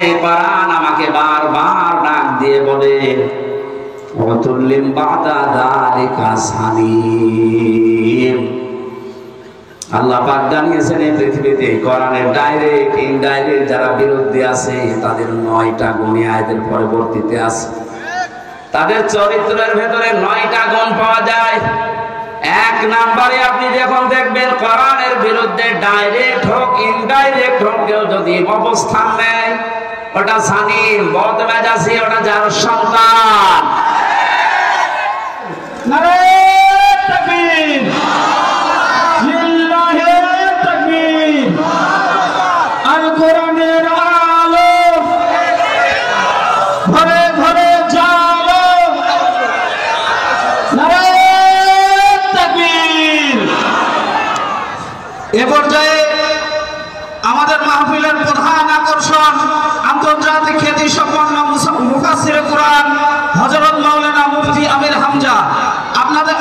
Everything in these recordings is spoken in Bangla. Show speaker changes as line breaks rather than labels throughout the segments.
কোরআন আমাকে বারবার ডাক দিয়ে বলে ওয়াতুল্লিম বাদা যালিকা সানিম। আল্লাহ পাক জানিয়েছেন এই পৃথিবীতে কোরআনের ডাইরেক্ট ইনডাইরেক্ট যারা বিরোধী আছে তাদের 9টা গুণ আয়াতের পরবর্তীতে আছে। তাদের চরিত্রের ভেতরে 9টা গুণ পাওয়া যায়। এক নম্বরে আপনি যখন দেখবেন কোরআনের বিরুদ্ধে ডাইরেক্ট হোক ইনডাইরেক্ট হোক কেউ যদি অবস্থান নেয়, ওটা সানিম, বদমেজাজি, ওটা যার সন্তান। নারে তাকবীর, লিল্লাহি তাকবীর। আল কোরআনের আলো ঘরে ঘরে জালো। নারে তাকবীর। এ পর্যায়ে আমাদের মাহফিলের প্রধান আকর্ষণ আন্তর্জাতিক খ্যাতি সম্পন্ন মুফাসসিরে কোরআন হযরত মাওলানা মুফতি আমির হামজা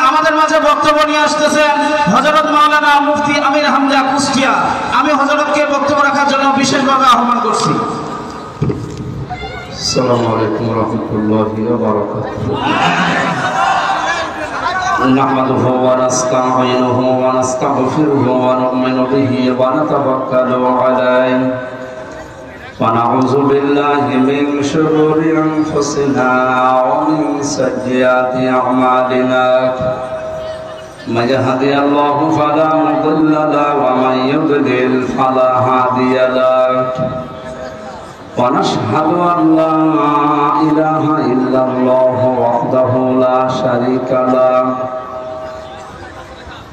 আমাদের মাঝে বক্তব্য নিয়ে আসতেছেন। হযরত মাওলানা মুফতি আমির হামজা কুষ্টিয়া। আমি হযরতকে বক্তব্য রাখার জন্য বিশেষভাবে আহ্বান করছি। আসসালামু আলাইকুম ওয়া রাহমাতুল্লাহি ওয়া বারাকাতুহু। নাহমাদুহু ওয়া নাস্তাঈনুহু ওয়া নাস্তাগফিরুহু ওয়া নু'মিনু বিহি ওয়া নাতাওয়াক্কালু আলাইহি ওয়া নাউযু বিল্লাহি মিন শুরুরি আনফুসিনা ওয়া মিন সাইয়্যাতি আ'মালিনা। মান ইয়াহদিহিল্লাহু ফালা মুদিল্লা লাহু ওয়া মান ইউদ্লিল ফালা হাদিয়া লাহু। ওয়া নাশহাদু আন লা ইলাহা ইল্লাল্লাহু ওয়াহদাহু লা শারীকা লাহু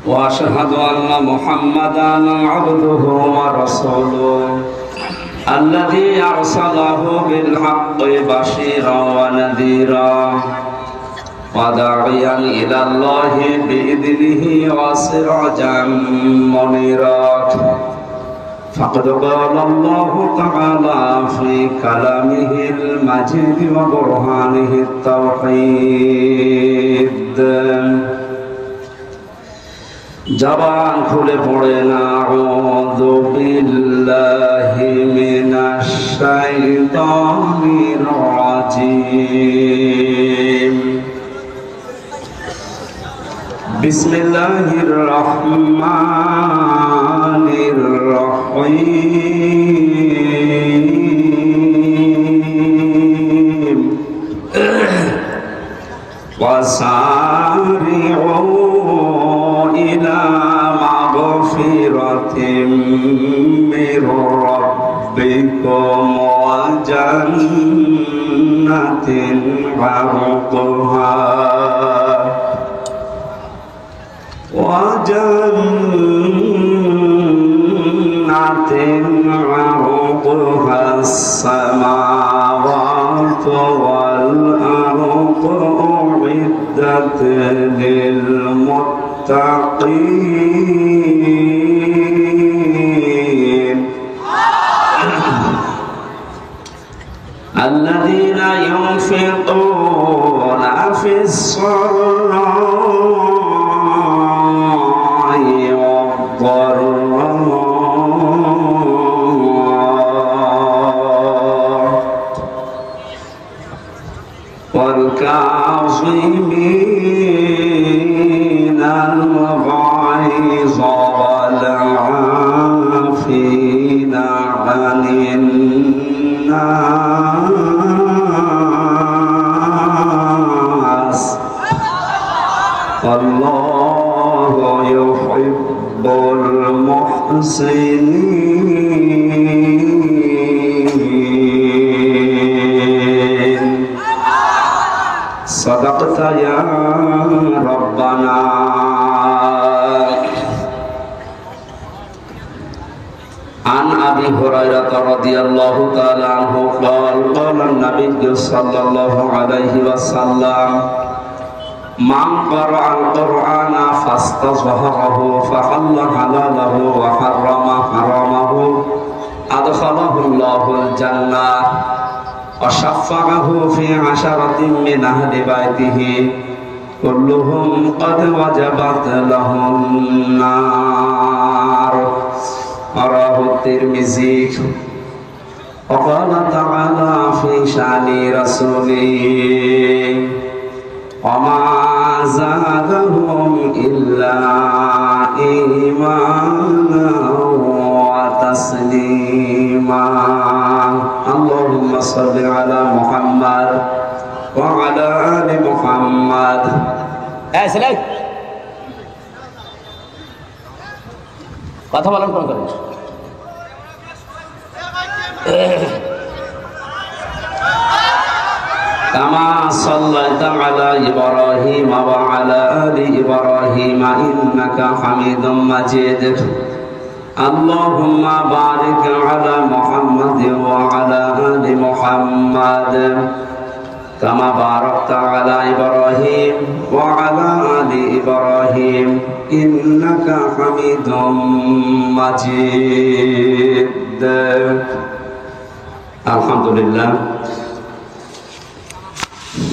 ওয়া আশহাদু আন্না মুহাম্মাদান আবদুহু ওয়া রাসূলুহু আল্লাযী আরসালাহু বিল হাক্কি বাশীরান ওয়া নাযীরান ওয়া দাঈয়ান ইলাল্লাহি বিইذনিহি ওয়া সিরাজাম মুনীরা। فقد قال الله تعالى في كلامه المجيد وبرهانه التوحيد। জবান খুলে পড়েন আউযু বিল্লাহি মিনাশ শাইতানির রাজীম। বিসমিল্লাহির রহমানির রহিম। ওয়াসারি'উ ইলা মাগফিরাতিম মির রাব্বিকুম ওয়া জান্নাতিন আরদুহা عرضها السماوات والأرض أعدت للمتقين الذين ينفقون في السراء والضراء والكاظمين الغيظ والعافين عن الناس والله يحب المحسنين صدقت يا ربنا عن أبي هريرة رضي الله تعالى عنه قال قال النبي صلى الله عليه وسلم من قرأ القرآن فاستظهره فحل حلاله وحرم حرامه أدخله الله الجنة وشفعه في 10 من أهل بيته كلهم قد وجبت لهم النار رواه الترمذي وقال تعالى بلسان رسوله وما زادهم إلا إيمانا وتسليما اللهم صل على محمد وعلى آل محمد سلام কথা বলেন কোন করে كما صليت على إبراهيم وعلى آل إبراهيم إنك حميد مجيد اللهم بارك على محمد وعلى آل محمد كما باركت على إبراهيم وعلى آل إبراهيم إنك حميد مجيد الحمد لله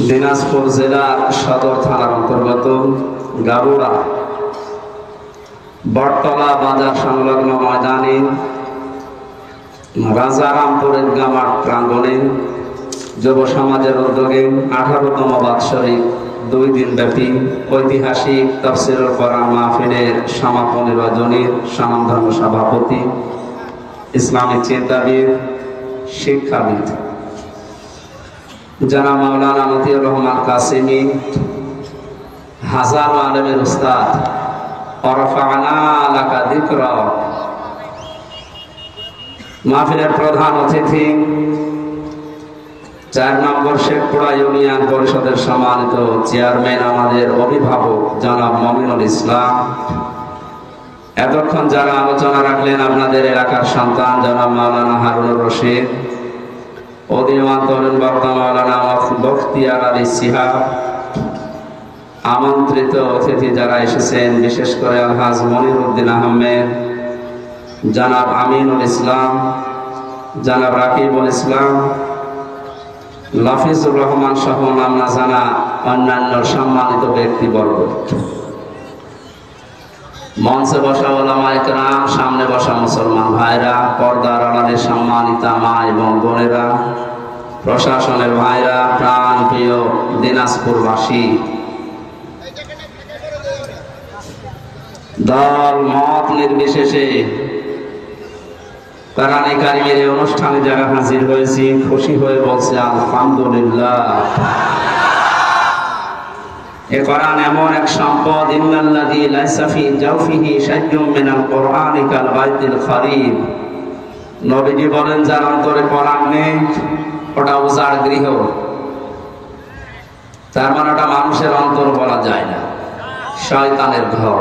দিনাজপুর জেলার সদর থানার অন্তর্গত গাবুড়া বটতলা বাজার সংলগ্ন ময়দানে রাজারামপুরের গামার প্রাঙ্গণে যুব সমাজের উদ্যোগে 18তম বাৎসরিক 2 দিন ব্যাপী ঐতিহাসিক তাফসীরুল কোরআন মাহফিলের সমাপনী রজনীর স্বনামধন্য সভাপতি ইসলামিক চিন্তাবিদ শিক্ষাবিদ জনাব মাওলানা মতিউর রহমান কাসেমি হাজার আলেমের উস্তাদ ওয়ারফা'না লাকা যিকরা মাহফিলের প্রধান অতিথি 4 নম্বর শেখপুরা ইউনিয়ন পরিষদের সম্মানিত চেয়ারম্যান আমাদের অভিভাবক জনাব মমিনুল ইসলাম এতক্ষণ যারা আলোচনা রাখলেন আপনাদের এলাকার সন্তান জনাব মাওলানা হারুনুর রশিদ অধিমান তরুণ বক্তা মাওলানা বখতিয়ার আলী সিহাব আমন্ত্রিত অতিথি যারা এসেছেন বিশেষ করে আলহাজ মনিরউদ্দিন আহমেদ জনাব আমিনুল ইসলাম জনাব রাকিবুল ইসলাম লাফিজুর রহমান সহ নাম না জানা অন্যান্য সম্মানিত ব্যক্তিবর্গ মঞ্চে বসা ওলামায়ে কেরাম সামনে বসা মুসলমান ভাইরা পর্দার আড়ালে সম্মানিতা মা এবং বোনেরা প্রশাসনের ভাইরা প্রাণ প্রিয় দিনাজপুরবাসী দল মত নির্বিশেষে কোরআনে কারিমের এই অনুষ্ঠানে যারা হাজির হয়েছি খুশি হয়ে বলছে আলহামদুলিল্লাহ এ কোরআন এমন এক সম্পদ ইন্নাল্লাযী লাইসা ফি জাওফিহি শাইউম মিনাল কোরআনি কাল বাইতিল খারিব নবীজি বলেন যার অন্তরে কোরআন নেই ওটা উজাড় গৃহ তার মানে ওটা মানুষের অন্তর বলা যায় না শয়তানের ঘর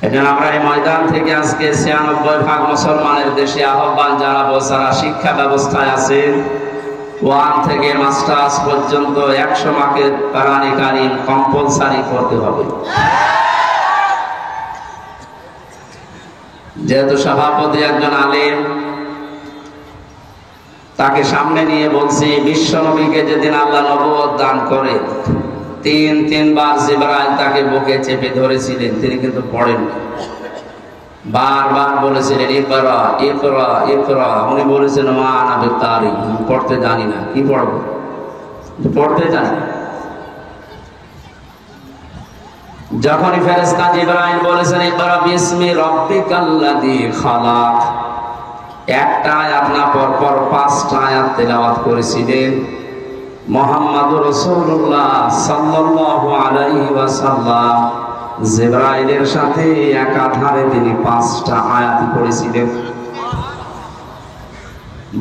এজন্য আমরা এই ময়দান থেকে আজকে 96% মুসলমানের দেশে আহ্বান জানাবো যারা শিক্ষা ব্যবস্থায় আছে 1 থেকে মাস্টার্স পর্যন্ত 100 মার্কের কোরআনে কারীম কম্পালসারি করতে হবে যেহেতু সভাপতি একজন আলেম তাকে সামনে নিয়ে বলছি বিশ্ব নবীকে যেদিন আল্লাহ নবুয়ত দান করে 3 বার জিবরাইল তাকে বুকে চেপে ধরেছিলেন তিনি কিন্তু পড়েন বারবার বলেছিলেন ইকরা ইকরা ইকরা উনি বলেছেন মা আনা বিতারি পড়তে জানি না কি পড়ব পড়তে জানি যখনই ফেরেশতা জিবরাইল বলেছেন ইকরা বিসমি রাব্বিকাল্লাযী খালাক একটা আয়াত না পরপর 5টা আয়াত তেলাওয়াত করেছিলেন মুহাম্মদুর রাসূলুল্লাহ সাল্লাল্লাহু আলাইহি ওয়াসাল্লাম জিবরাইলের সাথে একাধারে তিনি 5টা আয়াত পড়েছিলেন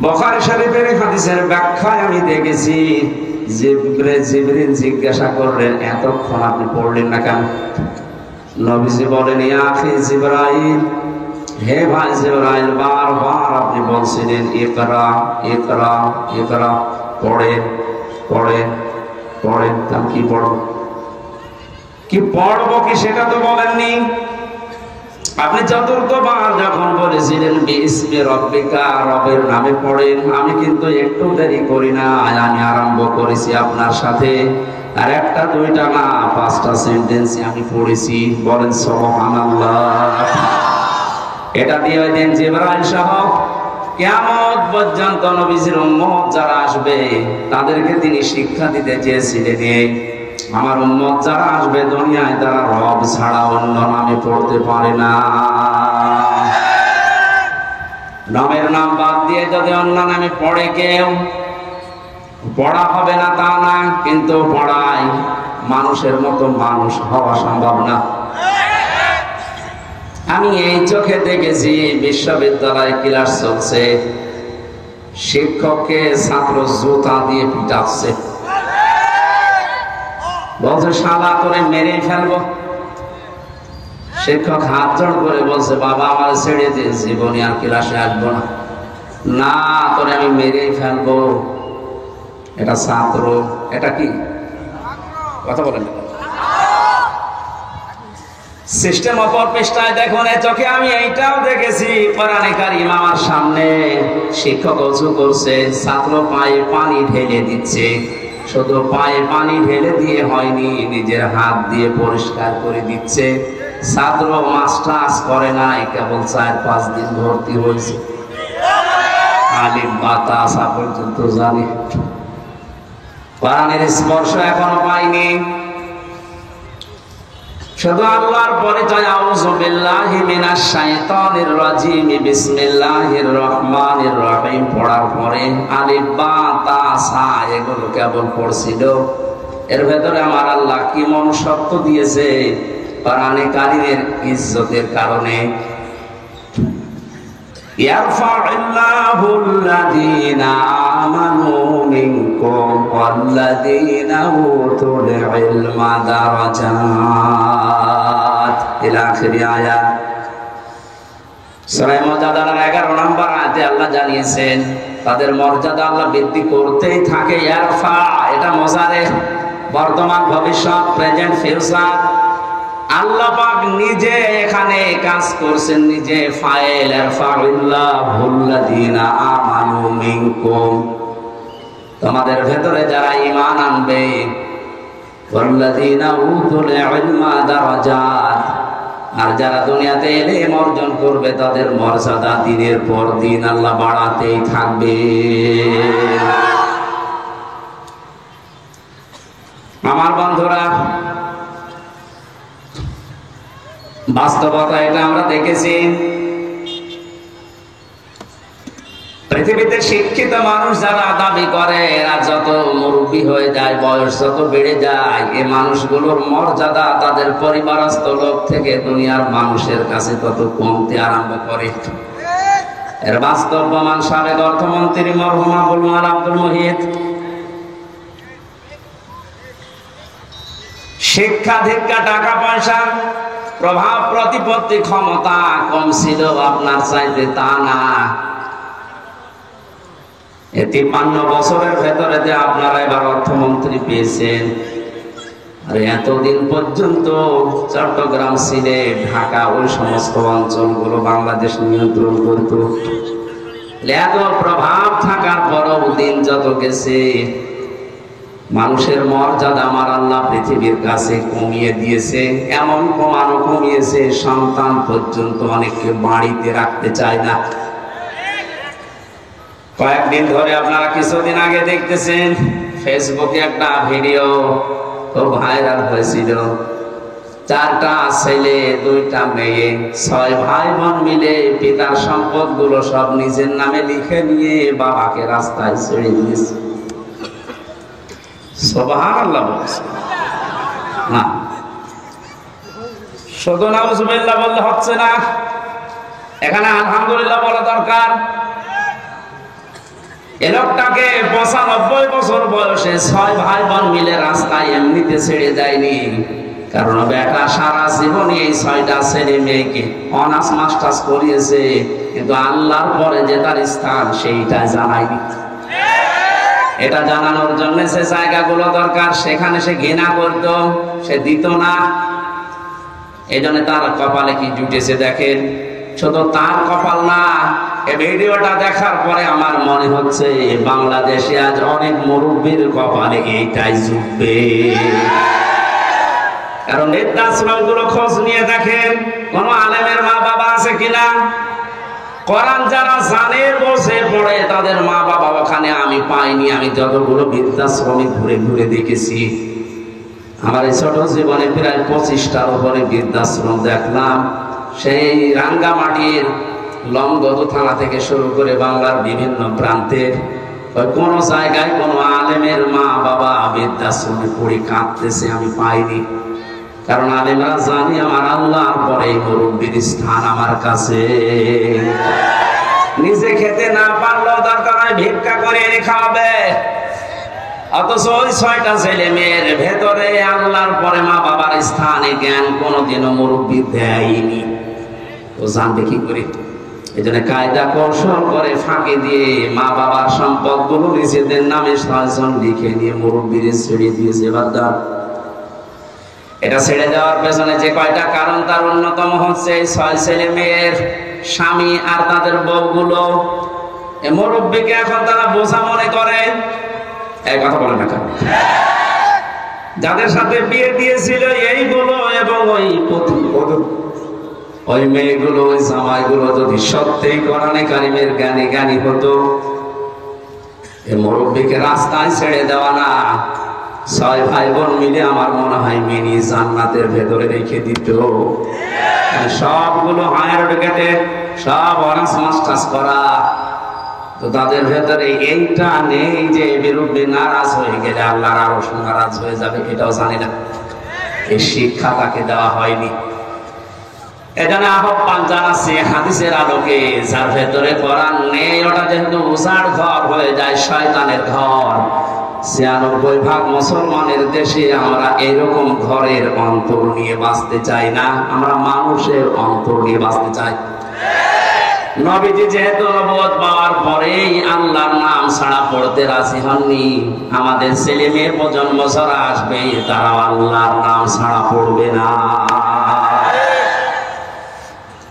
বুখারী শরীফের হাদিসের ব্যাখ্যায় আমি দেখেছি জিবরিল জিজ্ঞাসা করলেন এতক্ষণ আপনি পড়লেন না কেন নবীজি বলেন ইয়া আখি জিবরাইল হে ভাই জিবরাইল বারবার আপনি বলছিলেন ইকরা ইকরা ইকরা পড়ে পড়ে পড়ে তাম কি পড়ব কি পড়বো কি সেটা তো বলেননি আপনি চতুর্থবার যখন বলেছিলেন বিসমি রাব্বিকা রবের নামে পড়েন আমি কিন্তু একটু দেরি করি না আমি আরম্ভ করেছি আপনার সাথে আর একটা দুইটা না 5টা সেন্টেন্স আমি পড়েছি বলেন সুবহানাল্লাহ এটা দিয়ে ওই দিন জিবরাইল সহ কিয়ামত পর্যন্ত নবীজির উম্মত যারা আসবে তাদেরকে তিনি শিক্ষা দিতে চেয়েছিলেন, আমার উম্মত যারা আসবে দুনিয়ায় তারা রব ছাড়া অন্য নামে পড়তে পারে না। রবের নাম বাদ দিয়ে যদি অন্য নামে পড়ে কেউ, পড়া হবে না তা না, কিন্তু পড়ায় মানুষের মতো মানুষ হওয়া সম্ভব না। আমি এই চোখে দেখেছি, বিশ্ববিদ্যালয়ে ক্লাস চলছে, শিক্ষককে ছাত্র জুতা দিয়ে পিটাচ্ছে, বলছে শালা তোরে মেরে ফেলবো। শিক্ষক হাত জোড় করে বলছে, বাবা আমার ছেড়ে দিয়ে জীবনে আর ক্লাসে আসবো না। না, তোরে আমি মেরে ফেলবো। এটা ছাত্র, এটা কি কথা বলেন? সিস্টেম অপর পৃষ্ঠায় দেখুন, চোখে আমি এইটাও দেখেছি, কোরআনে কারীম আমার সামনে শিক্ষক ওযু করছে, ছাত্র পায়ে পানি ঢেলে দিচ্ছে। শুধু পায়ে পানি ঢেলে দিয়ে হয়নি, নিজের হাত দিয়ে পরিষ্কার করে দিচ্ছে। ছাত্র মাস্টার্স করে নাই, কেবল 4-5 দিন ভর্তি হয়েছে, আলিফ বা তা আসা পর্যন্ত জানি, কোরআনের স্পর্শ এখনো পাইনি। শুধু আল্লাহর পরিচয়, আউযু বিল্লাহি মিনাশ শাইতানির রাজিম, বিসমিল্লাহির রহমানির রহিম পড়ার পরে আলিফ বা তা সা এগুলো কেবল পড়ছিল। এর ভেতরে আমার আল্লাহ কি মনুষ্যত্ব দিয়েছে কোরআনে কারীমের ইজ্জতের কারণে। ইয়ারফাউল্লাহুল্লাযীনা আমানু মিনকুম ওয়াল্লাযীনা উতুল ইলমা দারাজাত ইলা আখিরি আয়াত। সূরা মুজাদালার 11 নম্বর আয়াতে আল্লাহ জানিয়েছেন তাদের মর্যাদা আল্লাহ বৃদ্ধি করতেই থাকে। ইয়ারফা এটা মুজারে, বর্তমান ভবিষ্যৎ, প্রেজেন্ট ফিউচার। আল্লাহ পাক নিজে এখানে কাজ করছেন, নিজে ফাইল। ইয়ারফাউল্লাহুল্লাযীনা আমানু মিনকুম, তোমাদের ভেতরে যারা ঈমান আনবে, ওয়াল্লাযীনা উতুল ইলমা দারাজাত, আর যারা দুনিয়াতে ইলম অর্জন করবে তাদের মর্যাদা দিনের পর দিন আল্লাহ বাড়াতেই থাকবে। আমার বন্ধুরা, বাস্তবতা এটা আমরা দেখেছি। পৃথিবীতে শিক্ষিত মানুষ যারা দাবি করে, এরা যত মুরব্বী হয়ে যায়, বয়স যত বেড়ে যায়, এই মানুষগুলোর মর্যাদা তাদের পরিবারস্থ লোক থেকে দুনিয়ার মানুষের কাছে তত কমতে আরম্ভ করে। এর বাস্তব প্রমাণ সাবেক অর্থমন্ত্রী মরহুম আবুল মাল আব্দুল মুহিত। শিক্ষা দীক্ষা, টাকা পয়সা, প্রভাব প্রতিপত্তি, ক্ষমতা কম ছিল আপনার চাইতে, তা না। 53 বছরের ভেতরে যে আপনারা এবার অর্থমন্ত্রী পেয়েছেন, আর এতদিন পর্যন্ত চট্টগ্রাম, সিলেট, ঢাকা, ওই সমস্ত অঞ্চলগুলো বাংলাদেশ নিয়ন্ত্রণ করত। এত প্রভাব থাকার পরও দিন যত গেছে, মানুষের মর্যাদা আমার আল্লাহ পৃথিবীর কাছে কমিয়ে দিয়েছে। এমন কমিয়েছে, সন্তান পর্যন্ত অনেককে বাড়িতে রাখতে চায় না। কয়েকদিন ধরে আপনারা কিছুদিন আগে দেখতেছেন ফেসবুকে একটা ভিডিও খুব ভাইরাল হয়েছিল। 4টা ছেলে 2টা মেয়ে, 6 ভাই বোন মিলে পিতার সম্পদ গুলো সব নিজের নামে লিখে নিয়ে বাবাকে রাস্তায় ছেড়ে দিয়েছে। সুবহানাল্লাহ বলছে না, শুধু নাউজুবিল্লাহ বললে হচ্ছে না, এখানে আলহামদুলিল্লাহ বলা দরকার। এ লোকটাকে 95 বছর বয়সে 6 ভাই বোন মিলে রাস্তায় এমনিতে ছেড়ে যায়নি, কারণ বেটা সারা জীবনে এই 6টা ছেলে মেয়েকে অনার্স মাস্টার্স করিয়েছে, কিন্তু আল্লাহর পরে যে তার স্থান সেইটা জানায়নি। এটা জানানোর জন্য সে জায়গাগুলো দরকার, সেখানে সে ঘৃণা করত, সে দিত না। এই জন্য তার কপালে কি জুটেছে দেখেন। শুধু তার কপাল না, এই ভিডিওটা দেখার পরে আমার মনে হচ্ছে বাংলাদেশে আজ অনেক মুরব্বীর কপালে এইটাই জুটবে। কারণ বৃদ্ধাশ্রম গুলো খোঁজ নিয়ে দেখেন, কোন আলেমের মা বাবা আছে কিনা, কোরআন যারা জানে বসে পড়ে তাদের মা বাবা ওখানে আমি পাইনি। আমি যতগুলো বৃদ্ধাশ্রমে ঘুরে ঘুরে দেখেছি, আমার এই ছোট জীবনে প্রায় 25টার উপরে বৃদ্ধাশ্রম দেখলাম। সেই রাঙ্গামাটির লংগদু থানা থেকে শুরু করে বাংলার বিভিন্ন প্রান্তে কোন জায়গায় কোন আলেমের মা বাবা বৃদ্ধাশ্রমে পড়ে কাঁদতেছে আমি পাইনি। কারণ আলেমরা জানি আমার আল্লাহর পরে এই মুরব্বীর স্থান আমার কাছে। নিজে খেতে না পারলেও দরকার হয় ভিক্ষা করে এনে খাওয়াবে। অথচ ওই 6টা ছেলে মেয়ের ভেতরে আল্লাহর পরে মা বাবার স্থানে জ্ঞান কোনোদিনও মুরব্বী দেয়নি। তো জানবে কি করে? এই জন্য কায়দা কৌশল করে ফাঁকি দিয়ে মা বাবার সম্পদ গুলো নিজেদের নামে 6 জন লিখে নিয়ে মুরব্বীর ছেড়ে দিয়েছে। এবার দাও, এটা ছেড়ে দেওয়ার পেছনে যে কয়টা কারণ তার অন্যতম হচ্ছে এই 6 ছেলে মেয়ের স্বামী আর তাদের বউগুলো এই মুরব্বীকে এখন তারা বোঝা মনে করে। এই কথা বলে না কেন? যাদের সাথে বিয়ে দিয়েছিল এইগুলো এবং ওই মেয়েগুলো ওই জামাইগুলো যদি সত্যিই কোরআনে কারিমের জ্ঞানী হতো, এই মুরব্বীকে রাস্তায় ছেড়ে দেওয়া না, 6 ভাই বোন মিলে আমার মনে হয় মিনি জান্নাতের ভেতরে রেখে দিত। সবগুলো হায়ার এডুকেটেড, সব অনার্স মাস্টার্স করা, তো তাদের ভেতরে এইটা নেই যে বিরুদ্ধে নারাজ হয়ে গেলে আল্লাহর আরশ নারাজ হয়ে যাবে, এটাও জানি না। এই শিক্ষা তাকে দেওয়া হয়নি। এখানে আহ্বান জানাচ্ছি হাদিসের আলোকে, যার ভেতরে কোরআন নেই ওটা যেহেতু উজাড় ঘর হয়ে যায়, শয়তানের ঘর। 96% মুসলমানের দেশে আমরা এরকম ঘরের অন্তর নিয়ে বাঁচতে চাই না, আমরা মানুষের অন্তর নিয়ে বাঁচতে চাই। নবীজি যেহেতু নবুয়ত পাওয়ার পরেই আল্লাহর নাম ছাড়া পড়তে রাজি হননি, আমাদের ছেলে মেয়ে প্রজন্ম যারা আসবে তারা আল্লাহর নাম ছাড়া পড়বে না।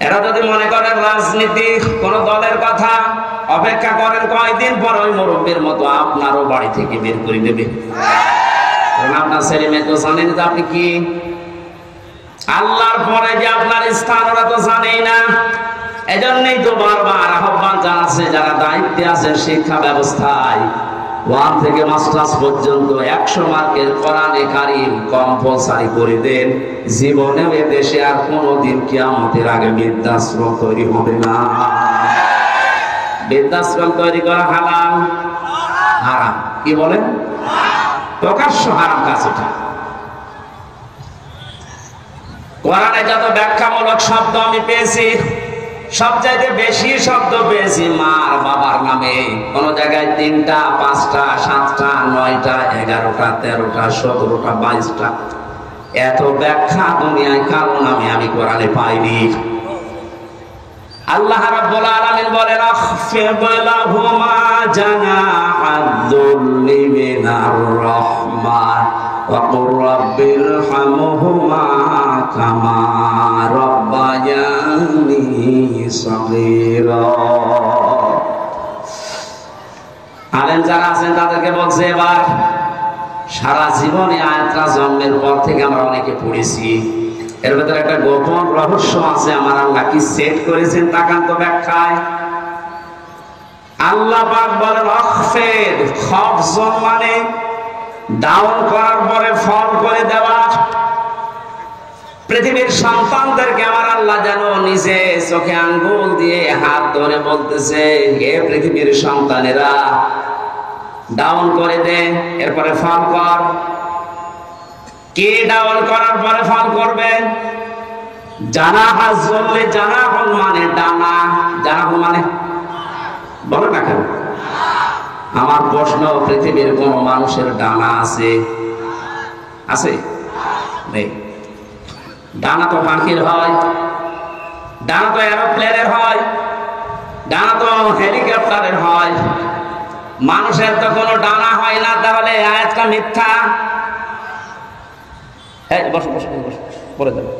এরা যদি মনে করেন রাজনীতি কোন দলের কথা, অপেক্ষা করেন কয়েকদিন পর ওই মুরব্বীর মতো আপনারও বাড়ি থেকে বের করে দেবে। কারণ আপনার ছেলে মেয়ে তো জানেন যে আপনি কি, আল্লাহর পরে যে আপনার স্থান ওরা তো জানেই না। এজন্যই তো বারবার আহ্বান জানাচ্ছে যারা দায়িত্বে আছেন শিক্ষা ব্যবস্থায়, 1 থেকে মাস্টার্স পর্যন্ত 100 মার্কের কোরআনে কারীম কম্পালসারি করে দেন। জীবনে এ দেশে আর কোনোদিন কিয়ামতের আগে বৃদ্ধাশ্রম তৈরি হবে না। বৃদ্ধাশ্রম তৈরি করা হারাম, হারাম। কি বলেন? প্রকাশ্য হারাম কাজ এটা। কোরআনে যত ব্যাখ্যামূলক শব্দ আমি পেয়েছি, সবচাইতে বেশি শব্দ পেয়েছি মার বাবার নামে। কোন জায়গায় 3টা, 5টা, 7টা, 9টা, 11টা, 13টা, 17টা, 22টা। এত ব্যাখ্যা দুনিয়ায় কারো নামে আমি কোরআনে পাইনি। আল্লাহ রাব্বুল আলামিন বলেন আখফিদ লাহুমা জানাহাদ-দুল্লি মিনার রাহমাহ ওয়া কুর রাব্বিরহামহুমা কামা রাব্বায়ানি সাগীরা। আলেম যারা আছেন তাদেরকে বলছে এবার সারা জীবনে আয়াতটা জন্মের পর থেকে আমরা অনেকে পড়েছি, এর ভেতরে একটা গোপন রহস্য আছে। আমার আল্লাহ কি সেট করেছেন তাকান্ত ব্যাখ্যায়। আল্লাহ পাক বলেন আখফিদ, খফজ মানে ডাউন করার পরে ফল করে দেওয়া। পৃথিবীর সন্তানদেরকে আমার আল্লাহ যেন নিজে চোখে আঙ্গুল দিয়ে হাত ধরে বলতেছে, হে পৃথিবীর সন্তানেরা ডাউন করে দে, এরপরে ফল কর। কে ডাউন করার পরে ফল করবে? জানাহা জল্লে, জানাহুন মানে ডানা, জানাহুন মানে বলো না কেন? আমার প্রশ্ন, পৃথিবীর কোন মানুষের ডানা আছে? আছে? নেই। ডানা তো পাখির হয়, ডানা তো এরোপ্লেনের হয়, ডানা তো হেলিকপ্টারের হয়, মানুষের তো কোনো ডানা হয় না। তাহলে আয়াতটা মিথ্যা। বসো বসো বসো, পরে দেবো।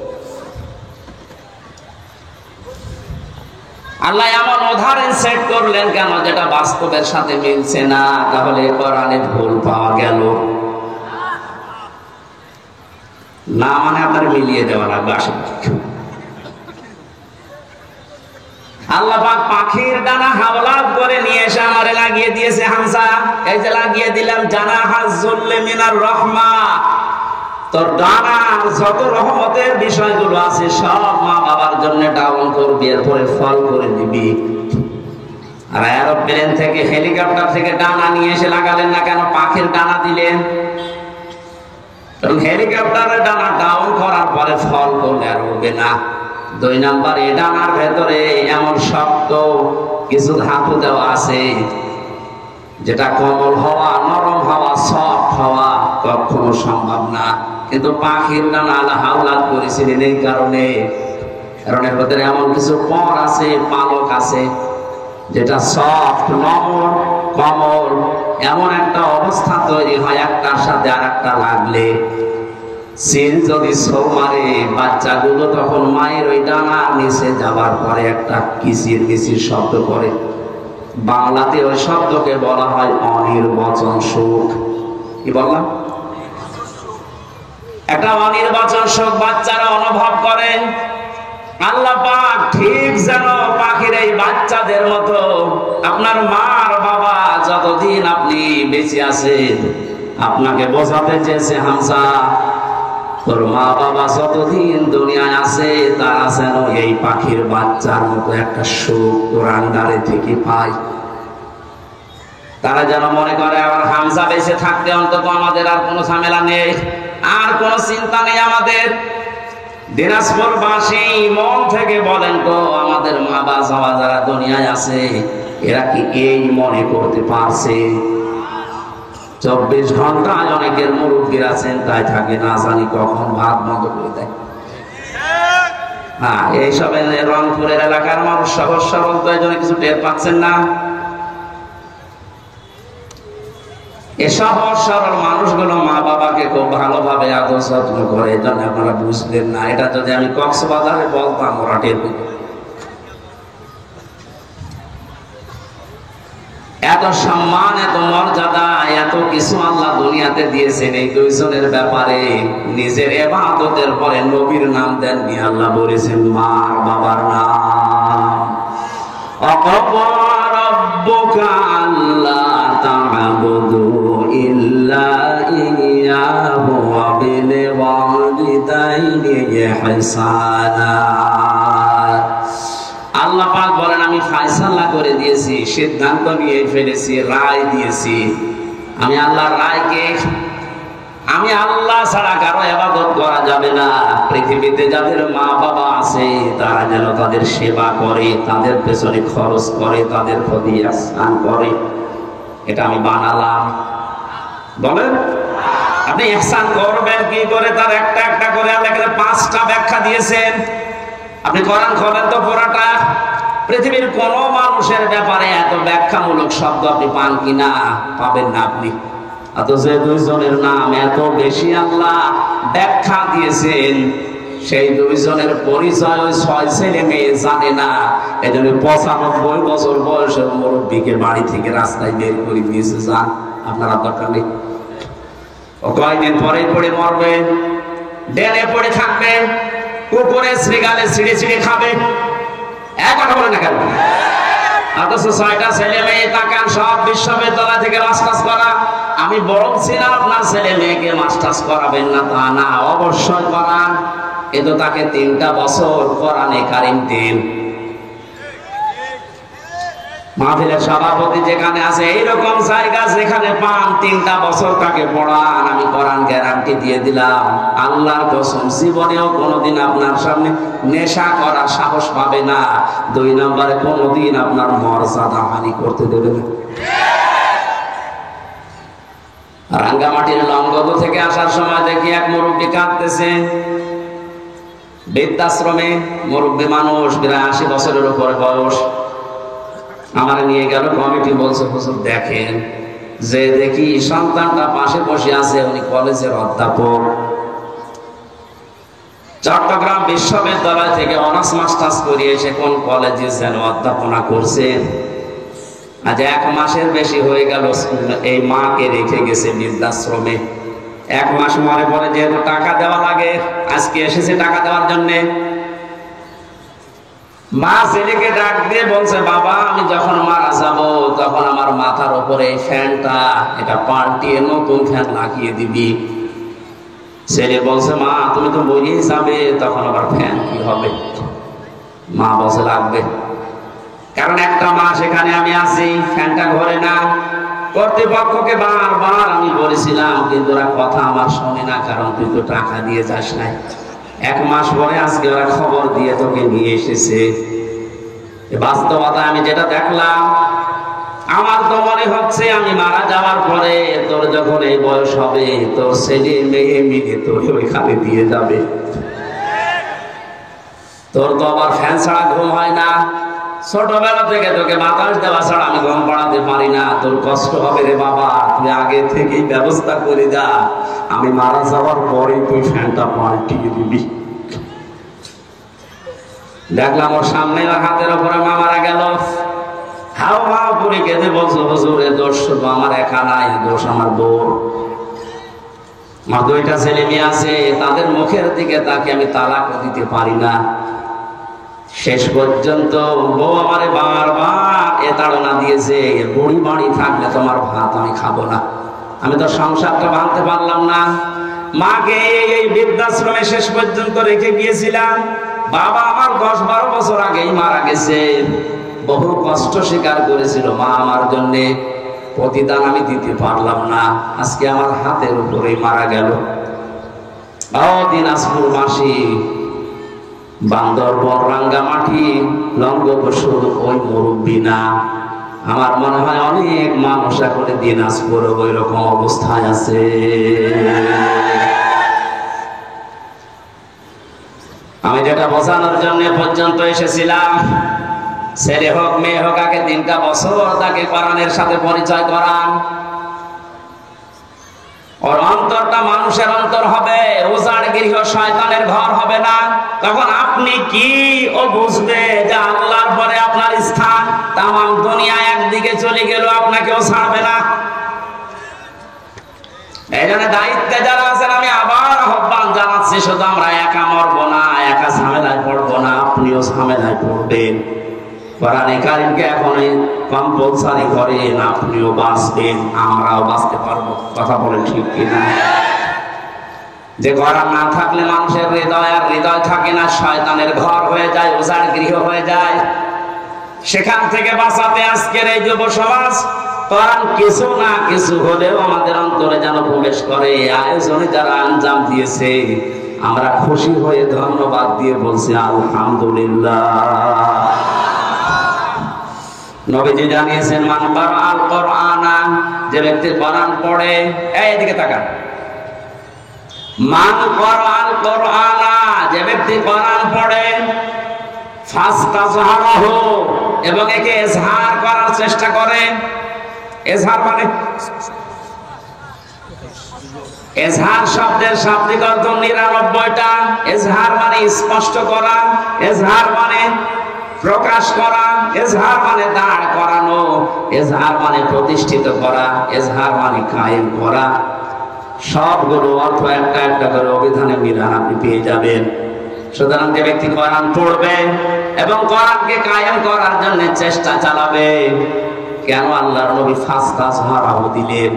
আল্লাহ এমন উদাহরণ সেট করলেন কেন যেটা বাস্তবের সাথে মিলছে না? তাহলে কোরআনে ভুল পাওয়া গেল না, মানে আপনার মিলিয়ে দেওয়া লাগবে। আসেন আল্লাহ পাক পাখির ডানা হাওলাত করে নিয়ে এসে আমারে লাগিয়ে দিয়েছে হামজা। এই যে লাগিয়ে দিলাম, জানা হাজ্জুল মিনার রহমা, তোর ডানার যত রহমতের বিষয়গুলো আছে সব মা বাবার জন্য ডাউন করবি, এরপরে ফল করে দিবি। আর এরোপ্লেন থেকে হেলিকপ্টার থেকে ডানা নিয়ে এসে লাগালেন না কেন? পাখির ডানা দিলেন। কারণ হেলিকপ্টারের ডানা ডাউন করার পরে ফল করলে আর উঠবে না। 2 নাম্বার, এই ডানার ভেতরে এমন শক্ত কিছু ধাতু দেওয়া আছে যেটা কোমল হওয়া, নরম হওয়া, সফট হওয়া কখনো সম্ভব না। কিন্তু পাখির ডানা আল্লাহ হাওলাত করেছিলেন এই কারণে, কারণ এর ভেতরে এমন কিছু পর আছে, পালক আছে যেটা সফট, নরম, কোমল। এমন একটা অবস্থা তৈরি হয় একটার সাথে আর একটা লাগলে, সিল যদি ছৌ মারে বাচ্চাগুলো, তখন মায়ের ওই ডানার নিচে যাওয়ার পরে একটা কিচির মিচির শব্দ করে। বাংলাতে ওই শব্দকে বলা হয় অনির্বচন সুখ। কি বললাম? একটা অনির্বচন সুখ বাচ্চারা অনুভব করেন। আল্লাহ পাক ঠিক যেন পাখির এই বাচ্চাদের মতো আপনার মার বাবা যতদিন আপনি বেঁচে আছেন আপনাকে বোঝাতে চেয়েছে, হামজা তোর মা বাবা যতদিন দুনিয়ায় আছে তারা যেন এই পাখির বাচ্চার মতো একটা সুখ তোর আন্ডারে থেকে পায়। তারা যেন মনে করে আবার হামজা বেঁচে থাকতে অন্তত আমাদের আর কোনো ঝামেলা নেই, আর কোনো চিন্তা নেই আমাদের। দিনাজপুরবাসী মন থেকে বলেন তো, আমাদের মা বাবা যারা দুনিয়ায় আছে এরা কি এই মনে করতে পারছে? 24 ঘন্টায় অনেকের মুরব্বীরা চিন্তায় থাকে, না জানি কখন ভাত বন্ধ করে দেয়। হ্যাঁ, এইসব রংপুরের এলাকার মানুষ সহজ সরল, তো এই জন্য কিছু টের পাচ্ছেন না। এই সহজ সরল মানুষগুলো মা বাবাকে খুব ভালোভাবে আদর যত্ন করে, এই জন্য আপনারা বুঝলেন না। এটা যদি আমি কক্সবাজারে বলতাম ওরা টের পেত। এত সম্মান, এত মর্যাদা, এত কিছু আল্লাহ দুনিয়াতে দিয়েছেন এই দুইজনের ব্যাপারে। নিজের ইবাদতের পরে নবীর নাম দেননি, আল্লাহ বলেছেন মার বাবার নাম। অকবা রাব্বুকা আল্লা তা'বুদু ইল্লা ইয়্যাহু ওয়া বিল ওয়ালিদাইনি ইহসানা। আল্লাহ পাক বলেন, আমি ফায়সালা করে দিয়েছি, সিদ্ধান্ত নিয়ে ফেলেছি, রায় দিয়েছি। আমি আল্লাহর রায়কে, আমি আল্লাহ ছাড়া কারো ইবাদত করা যাবে না। পৃথিবীতে যাদের মা বাবা আছে তারা যেন তাদের সেবা করে, তাদের পেছনে খরচ করে, তাদের প্রতি ইহসান করে। এটা আমি বানালাম। বলেন আপনি ইহসান করবেন কি করে? তার একটা একটা করে আল্লাহ 5টা ব্যাখ্যা দিয়েছেন। আপনি কোরআন খোলেন তো পুরাটা, পৃথিবীর কোন মানুষের ব্যাপারে এত ব্যাখ্যামূলক শব্দ আপনি পান কিনা? পাবেন না আপনি। অথচ দুইজনের নাম এত বেশি আল্লাহ ব্যাখ্যা দিয়েছেন, সেই দুইজনের পরিচয় ওই 6 ছেলে মেয়ে জানে না। এই জন্য 95 বছর বয়সের মুরব্বীকে বাড়ি থেকে রাস্তায় বের করে দিয়েছে, যান আপনারা দরকার নেই। ও কয়েকদিন পরে পড়ে মরবে, ডেনে পড়ে থাকবে, কুকুরে শ্রীগালে ছিঁড়ে ছিঁড়ে খাবে। এক কথা বলে না কেন? অথচ 6টা ছেলে মেয়ে, তাকান সব বিশ্ববিদ্যালয় থেকে মাস্টার্স করা। আমি বলছি না আপনার ছেলে মেয়েকে মাস্টার্স করাবেন না, তা না, অবশ্যই করান, কিন্তু তাকে 3টা বছর কোরআনে কারিম দিন। মাহফিলের সভাপতি যেখানে আছে, এইরকম জায়গা যেখানে পান 3টা বছর তাকে পড়ান। আমি কোরআন গ্যারান্টি দিয়ে দিলাম, আল্লাহর কসম জীবনেও কোনোদিন আপনার সামনে নেশা করার সাহস পাবে না। 2 নম্বরে কোনোদিন আপনার মর্যাদা হানি করতে দেবে না। রাঙ্গামাটির লংগদু থেকে আসার সময় দেখি এক মুরব্বী কাঁদতেছে, বৃদ্ধাশ্রমে মুরব্বী মানুষ, প্রায় 80 বছরের উপরে বয়স। আমার নিয়ে গেল কমিটি, বলছে হুজুর দেখেন, যে দেখি সন্তানটা পাশে বসে আছে, উনি কলেজের অধ্যাপক, চট্টগ্রাম বিশ্ববিদ্যালয় থেকে অনার্স মাস্টার্স করিয়ে এসে কোন কলেজে যেন অধ্যাপনা করছেন। আজ 1 মাসের বেশি হয়ে গেল এই মাকে রেখে গেছে বৃদ্ধাশ্রমে। 1 মাস মরে পরে যেহেতু টাকা দেওয়া লাগে, আজকে এসেছে টাকা দেওয়ার জন্যে। মা ছেলেকে ডাক দিয়ে বলছে, বাবা আমি যখন মারা যাব তখন আমার মাথার উপরে এই ফ্যানটা এটা পাল্টিয়ে নতুন ফ্যান লাগিয়ে দিবি। ছেলে বলছে, মা তুমি তো মরিয়ে যাবে, তখন আবার ফ্যান কি হবে? মা বলছে, লাগবে, কারণ একটা মাস এখানে আমি আছি, ফ্যানটা ঘরে না। কর্তৃপক্ষকে বারবার আমি বলেছিলাম, কিন্তু ওরা কথা আমার শোনে না, কারণ তুই তো টাকা দিয়ে যাস নাই। এক মাস পরে আজকে ওরা খবর দিয়ে তোকে নিয়ে এসেছে। বাস্তবতা আমি যেটা দেখলাম, আমার তো মনে হচ্ছে আমি মারা যাওয়ার পরে তোর যখন এই বয়স হবে, তোর ছেলে মেয়ে মিলে তোর ওইখানে দিয়ে যাবে। তোর তো আবার ফ্যান ছাড়া ঘুম হয় না, ছোটবেলা থেকে তোকে বাতাস দেওয়া ছাড়া আমি ঘুম পাড়াতে পারি না। তোর কষ্ট হবে রে বাবা, তুই আগে থেকেই ব্যবস্থা করে যা, আমি মারা যাওয়ার পরে তুই ফ্যানটা পাল্টিয়ে দিবি। দেখলাম ওর সামনে হাতের উপরে মা মারা গেল। হাও হাও করে কেঁদে বলছো, হুজুর এ দোষ শুধু আমার একা নাই, দোষ আমার বউ। আমার দুইটা ছেলে মেয়ে আছে, তাদের মুখের দিকে তাকে আমি তালাকও দিতে পারি না। শেষ পর্যন্ত বউ আমারে বারবার এ তাড়না দিয়েছে, বুড়ি বাড়ি থাকলে তোমার ভাত আমি খাবো না। আমি তো সংসারটা ভাঙতে পারলাম না। মাকে এই বৃদ্ধাশ্রমে শেষ পর্যন্ত রেখে গিয়েছিলাম। বাবা আমার 10-12 বছর আগেই মারা গেছে। বহু কষ্ট স্বীকার করেছিল মা আমার জন্যে, প্রতিদান আমি দিতে পারলাম না। আজকে আমার হাতের উপরেই মারা গেল। দিনাজপুর মাসি, বান্দরবন রাঙ্গামাটি, লঙ্গবসুর ওই মুরব্বী না। আমার মনে হয় অনেক মানুষ এখন দিনাজপুর ওই রকম অবস্থায় আছে। আমি যেটা বোঝানোর জন্য পর্যন্ত এসেছিলাম, ছেলে হোক মেয়ে হোক, আগে 3টা বছর তাকে কোরআনের সাথে পরিচয় করান। ওর অন্তরটা মানুষের অন্তর হবে, উজাড় গৃহ শয়তানের ঘর হবে না। তখন আপনি কি ও বুঝবে যে আল্লাহর পরে আপনার স্থান, তামাম দুনিয়া একদিকে চলে গেল, আপনাকেও ছাড়বে না। এই জন্য দায়িত্বে যারা আছেন আমি আবার আহ্বান জানাচ্ছি, শুধু আমরা একা মরবো না, একা ঝামেলায় পড়বো না, আপনিও ঝামেলায় পড়বেন। কোরআনে কারীমকে এখন কম্পালসারি করেন, আপনিও বাঁচবেন, আমরাও বাঁচতে পারবো। কথা বলেন ঠিক কিনা? যে কোরআন না থাকলে মানুষের হৃদয় আর হৃদয় থাকে না, শয়তানের ঘর হয়ে যায়, উজাড় গৃহ হয়ে যায়। সেখান থেকে বাঁচাতে আজকের এই যুব সমাজ কোরআন কিছু না কিছু হলেও আমাদের অন্তরে যেন প্রবেশ করে। আয়োজনে যারা আঞ্জাম দিয়েছে, আমরা খুশি হয়ে ধন্যবাদ দিয়ে বলছি আলহামদুলিল্লাহ। নবীজি জানিয়েছেন, মান ক্বারাআল কুরআনা, যে ব্যক্তি কোরআন পড়ে, এইদিকে তাকান, মান ক্বারাআল কুরআনা, যে ব্যক্তি কোরআন পড়ে, ফাস্তাযহারাহু, এবং একে ইজহার করার চেষ্টা করে। ইজহার মানে, ইজহার শব্দের শাব্দিক অর্থ 99টা। ইজহার মানে স্পষ্ট করা, ইজহার মানে প্রকাশ করা, ইজহার মানে দাঁড় করানো, ইজহার মানে প্রতিষ্ঠিত করা, ইজহার মানে কায়েম করা। সবগুলো অর্থ একটা একটা করে অভিধানে মিলান আপনি পেয়ে যাবেন। সুতরাং যে ব্যক্তি কোরআন পড়বে এবং কোরআনকে কায়েম করার জন্য চেষ্টা চালাবে, কেন আল্লাহর নবী ফাস্তাযহারাহু দিলেন?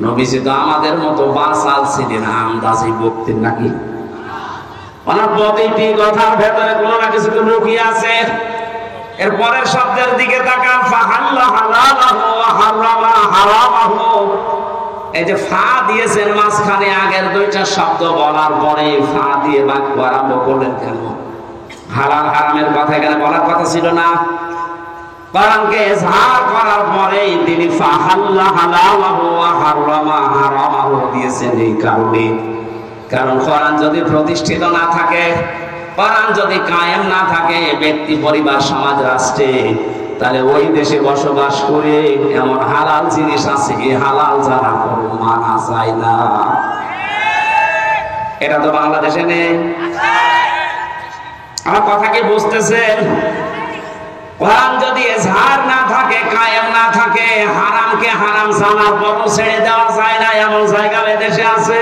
নবীজি তো আমাদের মতো বাসাল ছিলেন, আন্দাজে বলতেন নাকি? ওনার প্রতিটি কথার ভেতরে কোনো না কিছু লুকিয়ে আছে। এর পরের শব্দের দিকে তাকান, ফাহাল্লা হালালাহু ওয়া হারামা হারামাহু। এই যে ফা দিয়েছেন মাঝখানে, আগের 2টা শব্দ বলার পরে ফা দিয়ে বাক্য আরম্ভ করলেন কেন? হালাল হারামের কথা এখানে বলার কথা ছিল না। কোরআনকে ইজহার করার পরেই তিনি ফাহাল্লা হালালাহু ওয়া হারামা হারামাহু দিয়েছেন এই কারণে। কারণ কোরআন যদি প্রতিষ্ঠিত না থাকে, কোরআন যদি কায়েম না থাকে ব্যক্তি, পরিবার, সমাজ, রাষ্ট্রে, তাহলে ওই দেশে বসবাস করে এমন হালাল জিনিস আছে, হালাল যারা করে মানা যায় না। এটা তো বাংলাদেশে নেই। আমার কথা কি বুঝতেছেন? কোরআন যদি ইজহার না থাকে, কায়েম না থাকে, হারামকে হারাম জানার পরও ছেড়ে দেওয়া যায় না, এমন জায়গা দেশে আছে।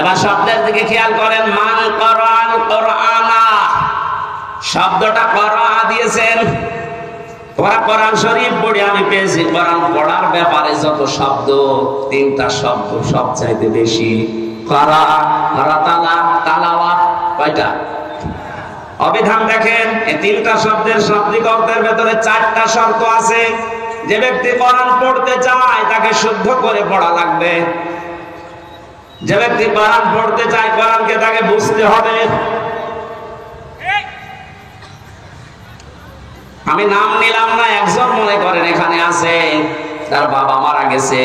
এবার শব্দের দিকে খেয়াল করেন, মান করাল কোরআনা, শব্দটা করা দিয়েছেন। ওরা কোরআন শরীফ পড়ে আমি পেয়েছি, কোরআন পড়ার ব্যাপারে যত শব্দ, তিনটা শব্দ সবচাইতে বেশি। করা, রাতালা, তালাওয়াত, কয়টা? অবিধান দেখেন, এই তিনটা শব্দের শাব্দিক অর্থের ভেতরে চারটা শর্ত আছে। যে ব্যক্তি কোরআন পড়তে চায় তাকে শুদ্ধ করে পড়া লাগবে। যে ব্যক্তি কোরআন পড়তে চায় কোরআনকে তাকে বুঝতে হবে। আমি নাম নিলাম না, একজন মনে করেন এখানে আছে তার বাবা মারা গেছে,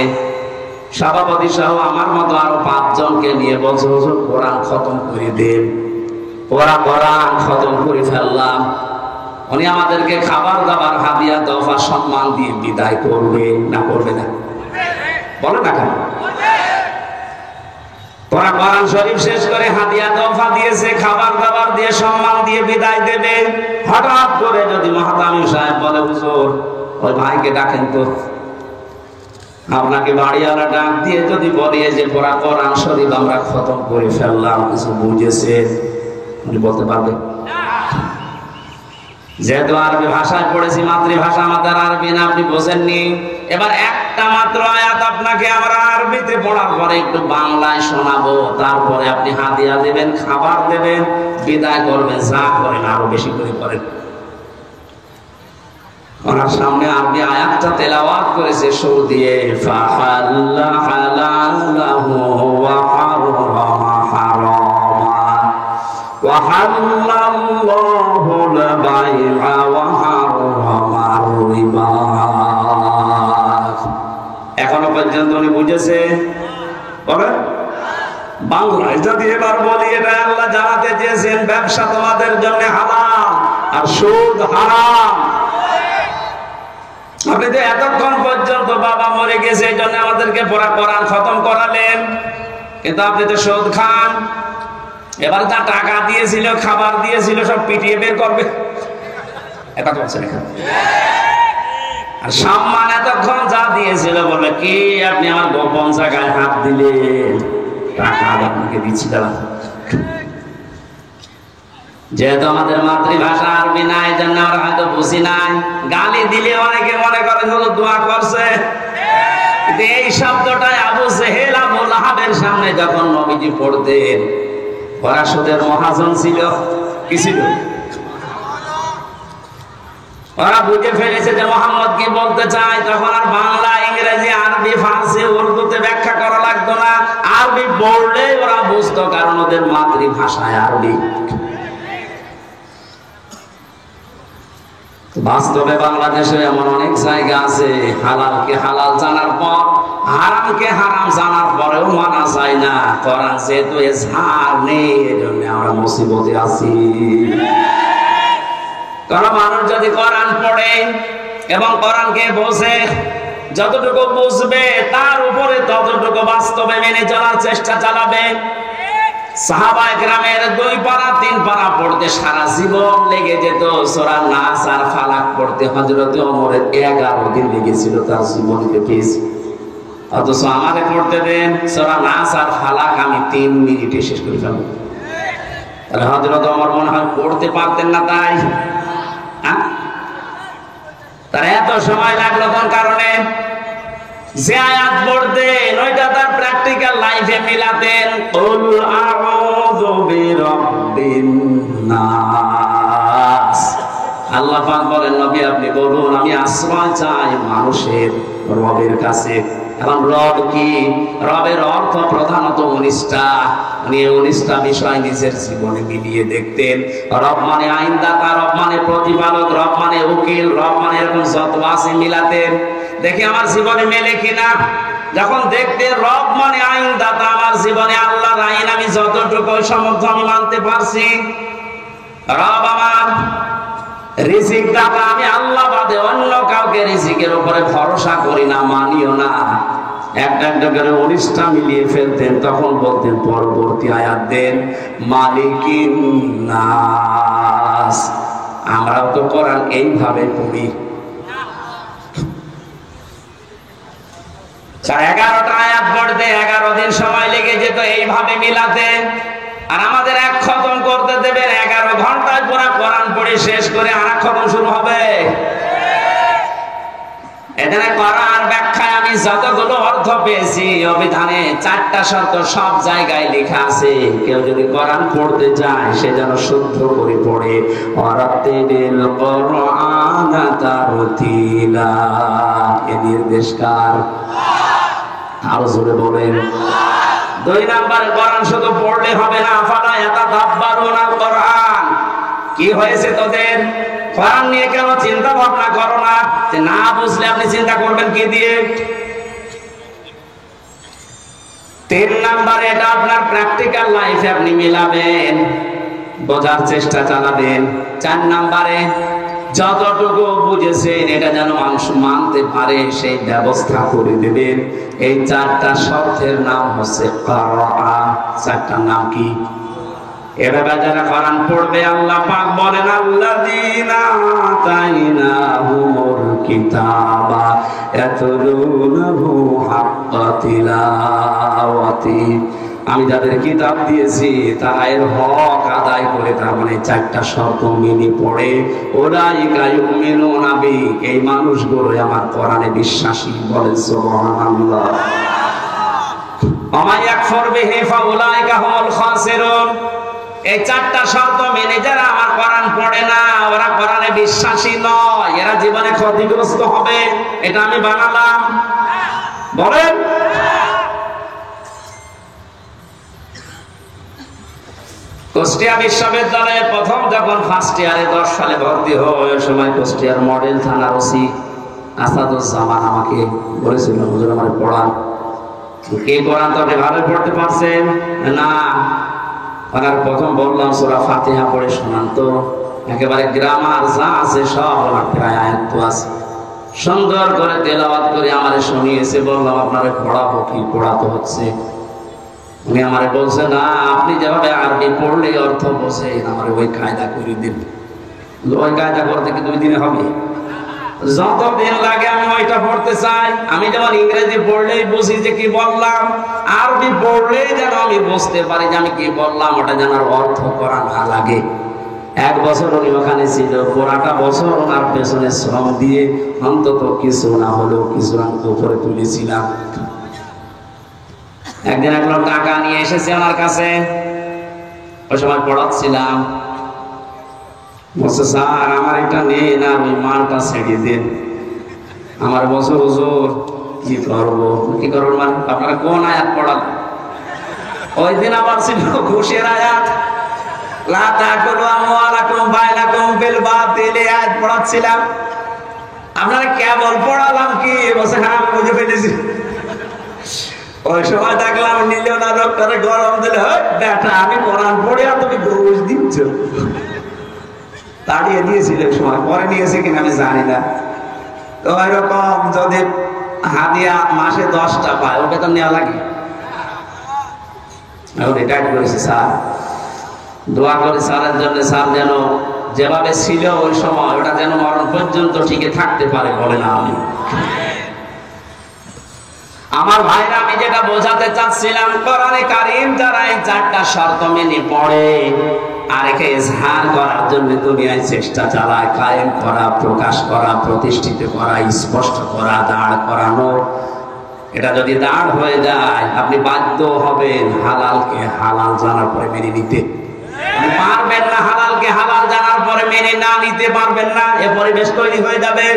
সভাপতি সহ আমার মতো আরো 5 জনকে নিয়ে বলছে হুজুর কোরআন খতম করে দেন। ওরা কোরআন খতম করে ফেললাম, উনি আমাদেরকে খাবার দাবার হাদিয়া তোফা সম্মান দিয়ে বিদায় করবে না করবে না? বলে না কেন? ওরা কোরআন শরীফ শেষ করে হাদিয়া তোফা দিয়েছে, খাবার দাবার দিয়ে সম্মান দিয়ে বিদায় দেবে। হঠাৎ করে যদি মাহতামি সাহেব বলে হুজুর ওই ভাইকে ডাকেন তো, আপনাকে বাড়িওয়ালা ডাক দিয়ে যদি বলি যে পড়া কোরআন শরীফ আমরা খতম করে ফেললাম, কিছু বুঝেছে? উনি বলতে পারবে? যেহেতু আরবি ভাষায় পড়েছি, মাতৃভাষা আমাদের আরবি না, আপনি বোঝেননি। এবার একটা মাত্র আয়াত আপনাকে আমরা আরবিতে পড়ার পরে একটু বাংলায় শোনাবো, তারপরে আপনি হাদিয়া দেবেন, খাবার দেবেন, বিদায় করবেন। যা করেন আরো বেশি করে করেন। ওনার সামনে আরবি আয়াতটা তেলাওয়াত করেছে সুর দিয়ে, ফাহাল্লা হালালাহু ওয়া হারামা হারামা ওয়া হাল্লাল্লাহুল বাইআ ওয়া হারামার রিবা। এখনো পর্যন্ত উনি বুঝেছে? বলেন বাংলায় যদি এবার বলি, এটা আল্লাহ জানাতে চেয়েছেন ব্যবসা তোমাদের জন্য হালাল আর সুদ হারাম। আপনি তো এতক্ষণ পর্যন্ত বাবা মরে গেছে এই জন্য আমাদেরকে পড়া কোরআন খতম করালেন, কিন্তু আপনি তো সুদ খান। এবার যা টাকা দিয়েছিল, খাবার দিয়েছিল, সব পিটিয়ে বের করবে। এটা বলছেন এখানে। আর সম্মান এতক্ষণ যা দিয়েছিল বলে কি আপনি আমার গোপন জায়গায় হাত দিলেন, টাকা আপনাকে দিচ্ছি দাঁড়া। যেহেতু আমাদের মাতৃভাষা আরবি নাই, জন্য আমরা হয়তো বুঝি নাই। গালি দিলে অনেকে মনে করে হলো দোয়া করছে। এই শব্দটাই আবু জেহেল আবু লাহাবের সামনে যখন নবীজি পড়তেন, ওরা সুদের মহাজন ছিল, কি ছিল? ওরা বুঝে ফেলেছে যে মোহাম্মদ কি বলতে চায়। তখন আর বাংলা, ইংরেজি, আরবি, ফার্সি, উর্দুতে ব্যাখ্যা করা লাগতো না। আরবি পড়লেই ওরা বুঝতো, কারণ ওদের মাতৃভাষায় আরবি। বাস্তবে বাংলাদেশে এমন অনেক জায়গা আছে হালালকে হালাল জানার পর হারামকে হারাম জানার পরেও মানা যায় না। কোরআন যেহেতু এজহার নেই, এজন্য আমরা মুসিবতে আছি। কারণ মানুষ যদি কোরআন পড়ে এবং কোরআনকে বোঝে, যতটুকু বুঝবে তার উপরে ততটুকু বাস্তবে মেনে চলার চেষ্টা চালাবে। সাহাবায়ে কেরামের 2 পারা 3 পারা পড়তে সারা জীবন লেগে যেত। সূরা নাস আর ফালাক পড়তে হযরত ওমরের 11 দিন লেগেছিল তার জীবনকে পেয়েছি। অথচ আমারে পড়তে দেন সূরা নাস আর ফালাক আমি 3 মিনিটে শেষ করে ফেলব। তাহলে হযরত ওমর মনে হয় পড়তে পারতেন না, তাই তার এত সময় লাগলো কোন কারণে? যে আয়াত পড়তেন ওইটা তার প্র্যাকটিক্যাল লাইফে মিলাতেন। কুল আউযু বিরাব্বিন নাস। আল্লাহ পাক বলেন নবী আপনি বলুন আমি আশ্রয় চাই মানুষের রবের কাছে। এখন রব কি? রবের অর্থ প্রধানত 19টা। উনি 19টা বিষয় নিজের জীবনে মিলিয়ে দেখতেন। রব মানে আইনদাতা, রব মানে প্রতিপালক, রব মানে উকিল, রব মানে এরকম যত আছে মিলাতেন। দেখি আমার জীবনে মেলে কিনা। যখন দেখতে রব মানে আইনদাতা, আমার জীবনে আল্লাহর আইন আমি যতটুকু সামর্থ্য আমি মানতে পারছি। রব আমার রিজিক দাতা, আমি আল্লাহ বাদে অন্য কাউকে রিজিকের উপরে ভরসা করি না, মানিও না। একটা একটা করে 19টা মিলিয়ে ফেলতেন। তখন বলতেন পরবর্তী আয়াত দেন মালিকিন নাস। আমরাও তো কোরআন এইভাবে পড়ি। 11টা আয়াত পড়তে 11 দিন সময় লেগে যেত এইভাবে মিলাতে। আর আমাদের এক খতম করতে দেবেন 11 ঘন্টায় পুরো কোরআন পড়ে শেষ করে আর এক খতম শুরু হবে। এখানে কোরআন ব্যাখ্যায় আমি যতগুলো অর্থ পেয়েছি, অভিধানে 4টা শর্ত সব জায়গায় লেখা আছে। কেউ যদি কোরআন পড়তে চায় সে যেন শুদ্ধ করে পড়ে। ওয়ারাতিলিল কোরআন তারতিলা, এই নির্দেশ কার? আরো জোরে বলেন। 2 নাম্বার, কোরআন শুধু পড়লে হবে না, আফালা ইয়াতাদাব্বারুনাল কোরআন। কি হয়েছে তোদের? কোরআন নিয়ে কেন চিন্তা ভাবনা করো না? যে না বুঝলে আপনি চিন্তা করবেন কি দিয়ে? 3 নাম্বার, এটা আপনার প্র্যাকটিক্যাল লাইফে আপনি মিলাবেন, বোঝার চেষ্টা চালাবেন। 4 নাম্বারে, যতটুকু বুঝেছেন এটা যেন মানুষ মানতে পারে সেই ব্যবস্থা করে দেবেন। এই 4টা শর্তের নাম হচ্ছে কোরআন। 4টার নাম কি? এভাবে যারা কোরআন পড়বে, আল্লাহ পাক বলেন আল্লাযীনা আতাইনাহুমুল কিতাবা ইয়াতলুনাহু হাক্কা তিলাওয়াতি, আমি যাদের কিতাব দিয়েছি তারা এর হক আদায় করে, তার মানে 4টা শর্ত মেনে পড়ে। উলাইকা ইউমিনুনা বি, এই মানুষগুলো আমার কোরআনে বিশ্বাসী। বলেন সুবহানাল্লাহ। ওয়া মান ইয়াকফুর বিহি ফাউলাইকা হুমুল খাসিরুন, এই 4টা শর্ত মেনে যারা আমার কোরআন পড়ে না, ওরা কোরআনে বিশ্বাসী নয়, এরা জীবনে ক্ষতিগ্রস্ত হবে। এটা আমি বানালাম। বলেন। কুষ্টিয়া বিশ্ববিদ্যালয়ে প্রথম যখন ফার্স্ট ইয়ারে 10 সালে ভর্তি হয়, ওই সময় কুষ্টিয়ার মডেল থানার ওসি আসাদুজ্জামান আমাকে বলেছিল, হুজুর আমার পড়ান। কি কোরআন তো আপনি ভালো পড়তে পারছেন না? ওনার প্রথম বললাম সূরা ফাতিহা পড়ে শোনান তো, একেবারে গ্রামার যা আছে সব আমার প্রায় আয়াত আছে, সুন্দর করে তেলাওয়াত করে আমারে শুনিয়েছে। বললাম আপনারে পড়াবো কি? পড়াতে হচ্ছে। উনি আমারে বলছে না, আপনি যেভাবে আরবি পড়লে অর্থ বোঝেন, আমার ওই কায়দা করে দিন। ওই কায়দা করতে কি 2 দিনে হবে? যতদিন লাগে আমি ওইটা পড়তে চাই। আমি যেমন ইংরেজি পড়লেই বুঝি যে কি বললাম, আরবি পড়লেই যেন আমি বুঝতে পারি যে আমি কি বললাম, ওটা যেন অর্থ করা না লাগে। 1 বছর উনি ওখানে ছিল, পুরাটা বছর ওনার পেছনে শ্রম দিয়ে অন্তত কিছু না হলেও কিছু অঙ্ক উপরে তুলেছিলাম। একদিন এক লোক টাকা নিয়ে এসেছে আমার কাছে, ওই সময় পড়াচ্ছিলাম। বলছে স্যার আমার এটা নেই না, ওই মালটা ছেড়ে দিন। আমার বছর হুজুর কি করবো? কি করবো মানে আপনারা কোন আয়াত পড়ান? ওই দিন আমার ছিল ঘুষের আয়াত, লা তাকুলু আমওয়ালাকুম বাইনাকুম বিল বাতিল, আয়াত পড়াচ্ছিলাম। আপনারা কেবল পড়ালাম কি? বলছে হ্যাঁ আমি বুঝে ফেলেছি। ওই সময় দেখলাম নিলেও না, লোকটারে গরম দিলে, বেটা আমি কোরআন পড়ে আর তুমি ঘুষ দিচ্ছ। তাড়িয়ে দিয়েছিল ওই সময়, পরে নিয়েছে কিনা আমি জানি না। তো এরকম যদি হাদিয়া মাসে 10টা পায়, ও বেতন নেওয়া লাগে? এখন রিটায়ার করেছে স্যার, দোয়া করে স্যারের জন্য, স্যার যেন যেভাবে ছিল ওই সময় ওটা যেন মরণ পর্যন্ত টিকে থাকতে পারে। বলে না আমি। আমার ভাইরা, আমি যেটা বোঝাতে চাচ্ছিলাম, কোরআনে কারীম যারা এই 4টা শর্ত মেনে পড়ে আর একে ইজহার করার জন্য দুনিয়ায় চেষ্টা চালায়, কায়েম করা, প্রকাশ করা, প্রতিষ্ঠিত করা, স্পষ্ট করা, দাঁড় করানো, এটা যদি দাঁড় হয়ে যায় আপনি বাধ্য হবেন হালালকে হালাল জানার পরে মেনে নিতে। পারবেন না হালালকে হালাল জানার পরে মেনে না নিতে পারবেন না, এ পরিবেশ তৈরি হয়ে যাবে।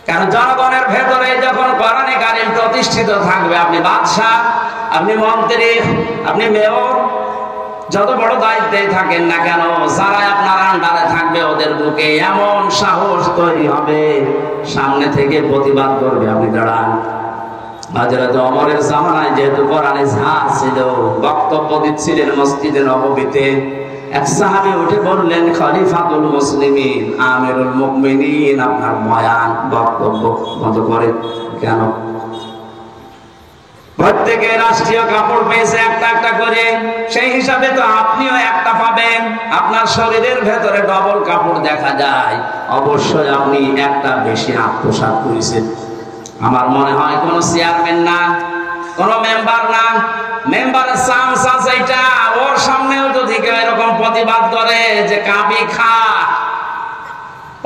কারণ জনগণের ভেতরে যখন কোরআনে কারীম প্রতিষ্ঠিত থাকবে, আপনি বাদশাহ, আপনি মন্ত্রী, আপনি মেয়র, যত বড় দায়িত্বে থাকেন না কেন, যারা আপনার আন্ডারে থাকবে ওদের বুকে এমন সাহস তৈরি হবে, সামনে থেকে প্রতিবাদ করবে। আপনি দাঁড়ান। হযরত ওমরের জামানায় যেহেতু কোরআনে ঝাঁ ছিল, বক্তব্য দিচ্ছিলেন মসজিদে নববীতে, এক সাহাবী উঠে বললেন, খলিফাতুল মুসলিমিন, আমিরুল মুমিনিন, আপনার বয়ান বক্তব্য বন্ধ করে কেন? প্রত্যেকে রাষ্ট্রীয় কাপড় পেয়েছে একটা একটা করে, সেই হিসাবে তো আপনিও একটা পাবেন। আপনার শরীরের ভেতরে ডবল কাপড় দেখা যায়, অবশ্যই আপনি একটা বেশি আত্মসাৎ করেছেন। আমার মনে হয় কোন চেয়ারম্যান না, কোন মেম্বার না, মেম্বারের চান্স আছে এটা। ওর সামনেও যদি কেউ এরকম প্রতিবাদ করে যে কাবি খা,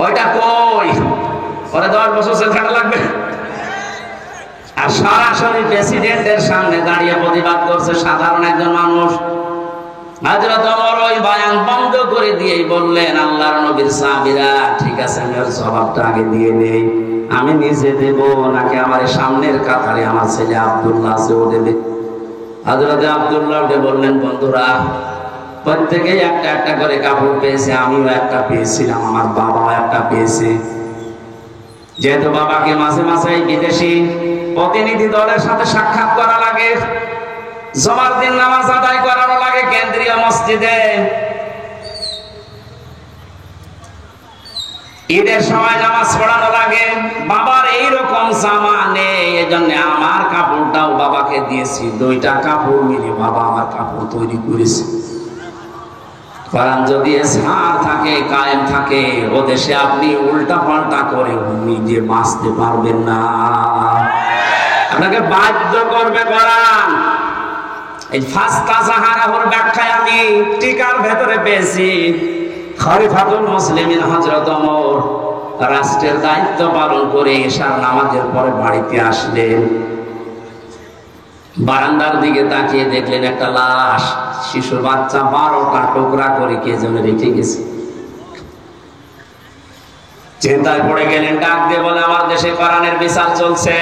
ওইটা কই, পরে 10 বছর জেল খাটা লাগবে। আর সরাসরি প্রেসিডেন্টের সামনে দাঁড়িয়ে প্রতিবাদ করছে সাধারণ একজন মানুষ। হযরত ওমর ওই বয়ান বন্ধ করে দিয়েই বললেন, আল্লাহর নবীর সাহাবীরা, ঠিক আছে আমি ওর জবাবটা আগে দিয়ে নেই, আমি নিজে দেব নাকি আমার সামনের কাতারে আমার ছেলে আব্দুল্লাহ আছে ও দেবে? হযরত আব্দুল্লাহ উঠে বললেন, বন্ধুরা প্রত্যেকেই একটা একটা করে কাপড় পেয়েছে, আমিও একটা পেয়েছিলাম, আমার বাবাও একটা পেয়েছে। যেহেতু বাবাকে মাঝে মাঝে বিদেশি প্রতিনিধি দলের সাথে সাক্ষাৎ করা লাগে, জুমার দিন নামাজ আদায় করানো লাগে কেন্দ্রীয় মসজিদে, ঈদের সময় নামাজ পড়ানো লাগে, বাবার এইরকম জামা নেই, এজন্য আমার কাপড়টাও বাবাকে দিয়েছি। 2টা কাপড় মিলে বাবা আমার কাপড় তৈরি করেছে। কারণ যদি ছাড় থাকে, কায়েম থাকে, ও দেশে আপনি উল্টা পাল্টা করে নিজে বাঁচতে পারবেন না, আপনাকে বাধ্য করবে কোরআন। এই ফাস্তা সাহারাহুর ব্যাখ্যায় আমি টিকার ভেতরে পেয়েছি, খলিফাতুল মুসলিমিন হযরত ওমর রাষ্ট্রের দায়িত্ব পালন করে এশার নামাজের পরে বাড়িতে আসলেন। বারান্দার দিকে তাকিয়ে দেখলেন একটা লাশ, শিশু বাচ্চা 12টা টুকরা করে কে যেন রেখে গেছে। চিন্তায় পড়ে গেলেন, ডাক দিয়ে বলে, আমার দেশে কোরআনের বিচার চলছে,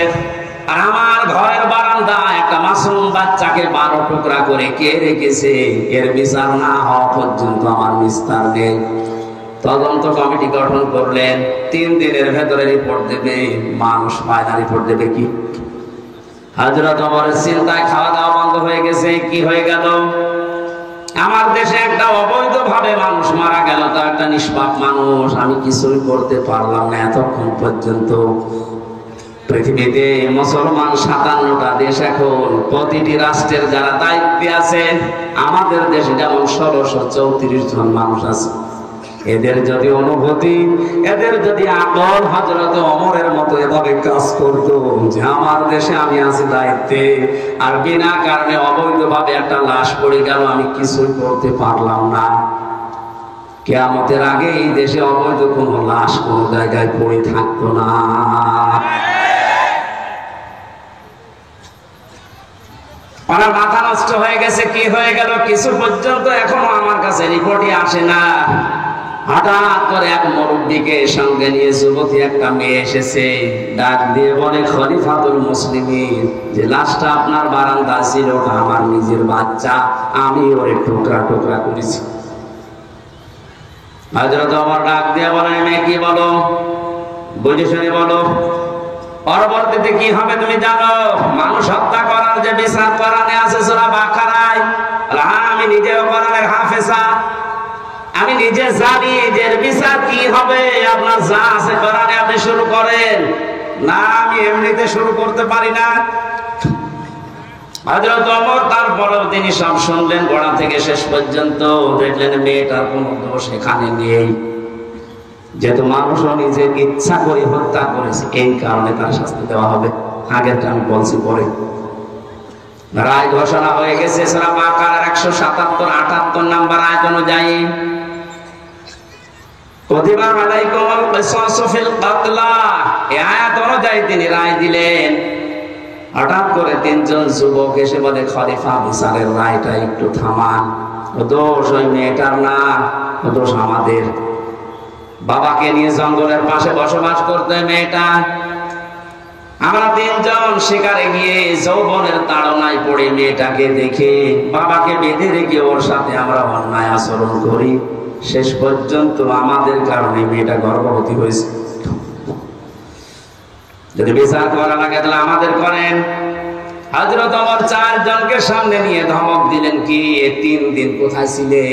আর আমার ঘরের বারান্দা একটা মাসুম বাচ্চাকে 12 টুকরা করে কে রেখেছে, এর বিচার না হওয়া পর্যন্ত আমার নিস্তার নেই। তদন্ত কমিটি গঠন করলেন, 3 দিনের ভেতরে রিপোর্ট দেবে। মানুষ পায় না, রিপোর্ট দেবে কি? হযরত ওমরের চিন্তায় খাওয়া দাওয়া বন্ধ হয়ে গেছে। কি হয়ে গেল? আমার দেশে একটা অবৈধভাবে মানুষ মারা গেল, তো একটা নিষ্পাপ মানুষ, আমি কিছুই করতে পারলাম না এতক্ষণ পর্যন্ত। পৃথিবীতে মুসলমান 57টা দেশ, এখন প্রতিটি রাষ্ট্রের যারা দায়িত্বে আছে, আমাদের দেশে যেমন 1634 জন মানুষ আছে। এদের যদি অনুভূতি, এদের যদি আকল হযরত ওমরের মতো এভাবে কাজ করতো যে আমার দেশে আমি আছি দায়িত্বে, আর বিনা কারণে অবৈধভাবে একটা লাশ পড়ে গেল, আমি কিছুই করতে পারলাম না, কিয়ামতের আগে এই দেশে অবৈধ কোনো লাশ কোনো জায়গায় পড়ে থাকতো না। আমার মাথা নষ্ট হয়ে গেছে। কি হয়ে গেল? কিছু পর্যন্ত এখনো আমার কাছে রিপোর্টই আসে না। হঠাৎ করে এক মুরব্বীকে সঙ্গে নিয়ে যুবতী একটা মেয়ে এসেছে, ডাক দিয়ে বলে, খলিফাতুল মুসলিমিন, যে লাশটা আপনার বারান্দা ছিল ওটা আমার নিজের বাচ্চা, আমি ওরে টুকরা টুকরা করেছি। হযরত ওমর ডাক দিয়ে বলে, মেয়ে কি বলো, বুঝে শুনে বলো, পরবর্তীতে কি হবে তুমি জানো? মানুষ হত্যা করার যে বিচার কোরআনে আছে সূরা বাকারায়, আমি নিজেও কোরআনের হাফেজা, আমি নিজে জানি যে বিচার কি হবে। আপনার যা আছে কোরআনে আপনি শুরু করেন না, আমি এমনিতে শুরু করতে পারি না। হযরত ওমর তারপরেও তিনি সব শুনলেন গোড়া থেকে শেষ পর্যন্ত, দেখলেন মেয়েটার কোনো দোষ এখানে নেই, যেহেতু মানুষও নিজে ইচ্ছা করে হত্যা করেছে, এই কারণে তার শাস্তি দেওয়া হবে। আগেরটা আমি বলছি পরে। রায় ঘোষণা হয়ে গেছে সূরা বাকারার 177-78 নম্বর আয়াত অনুযায়ী, কুতিবা আলাইকুমুল কিসাসু ফিল কাতলা, এই আয়াত অনুযায়ী তিনি রায় দিলেন। হঠাৎ করে 3 জন যুবক এসে বলে, খলিফা বিচারের রায়টা একটু থামান, ও দোষ ওই মেয়েটার না, ও দোষ আমাদের। বাবাকে নিয়ে জঙ্গলের পাশে বসবাস করতে মেয়েটা, আমরা 3 জন শিকারে গিয়ে যৌবনের তাড়নায় পড়ে মেয়েটাকে দেখে বাবাকে বেঁধে রেখে ওর সাথে আমরা অন্যায় আচরণ করি, শেষ পর্যন্ত আমাদের কারণে মেয়েটা গর্ভবতী হয়েছে। যদি বিচার করা লাগে তাহলে আমাদের করেন। হযরত ওমর 4 জনকে সামনে নিয়ে ধমক দিলেন, কি 3 দিন কোথায় ছিলে?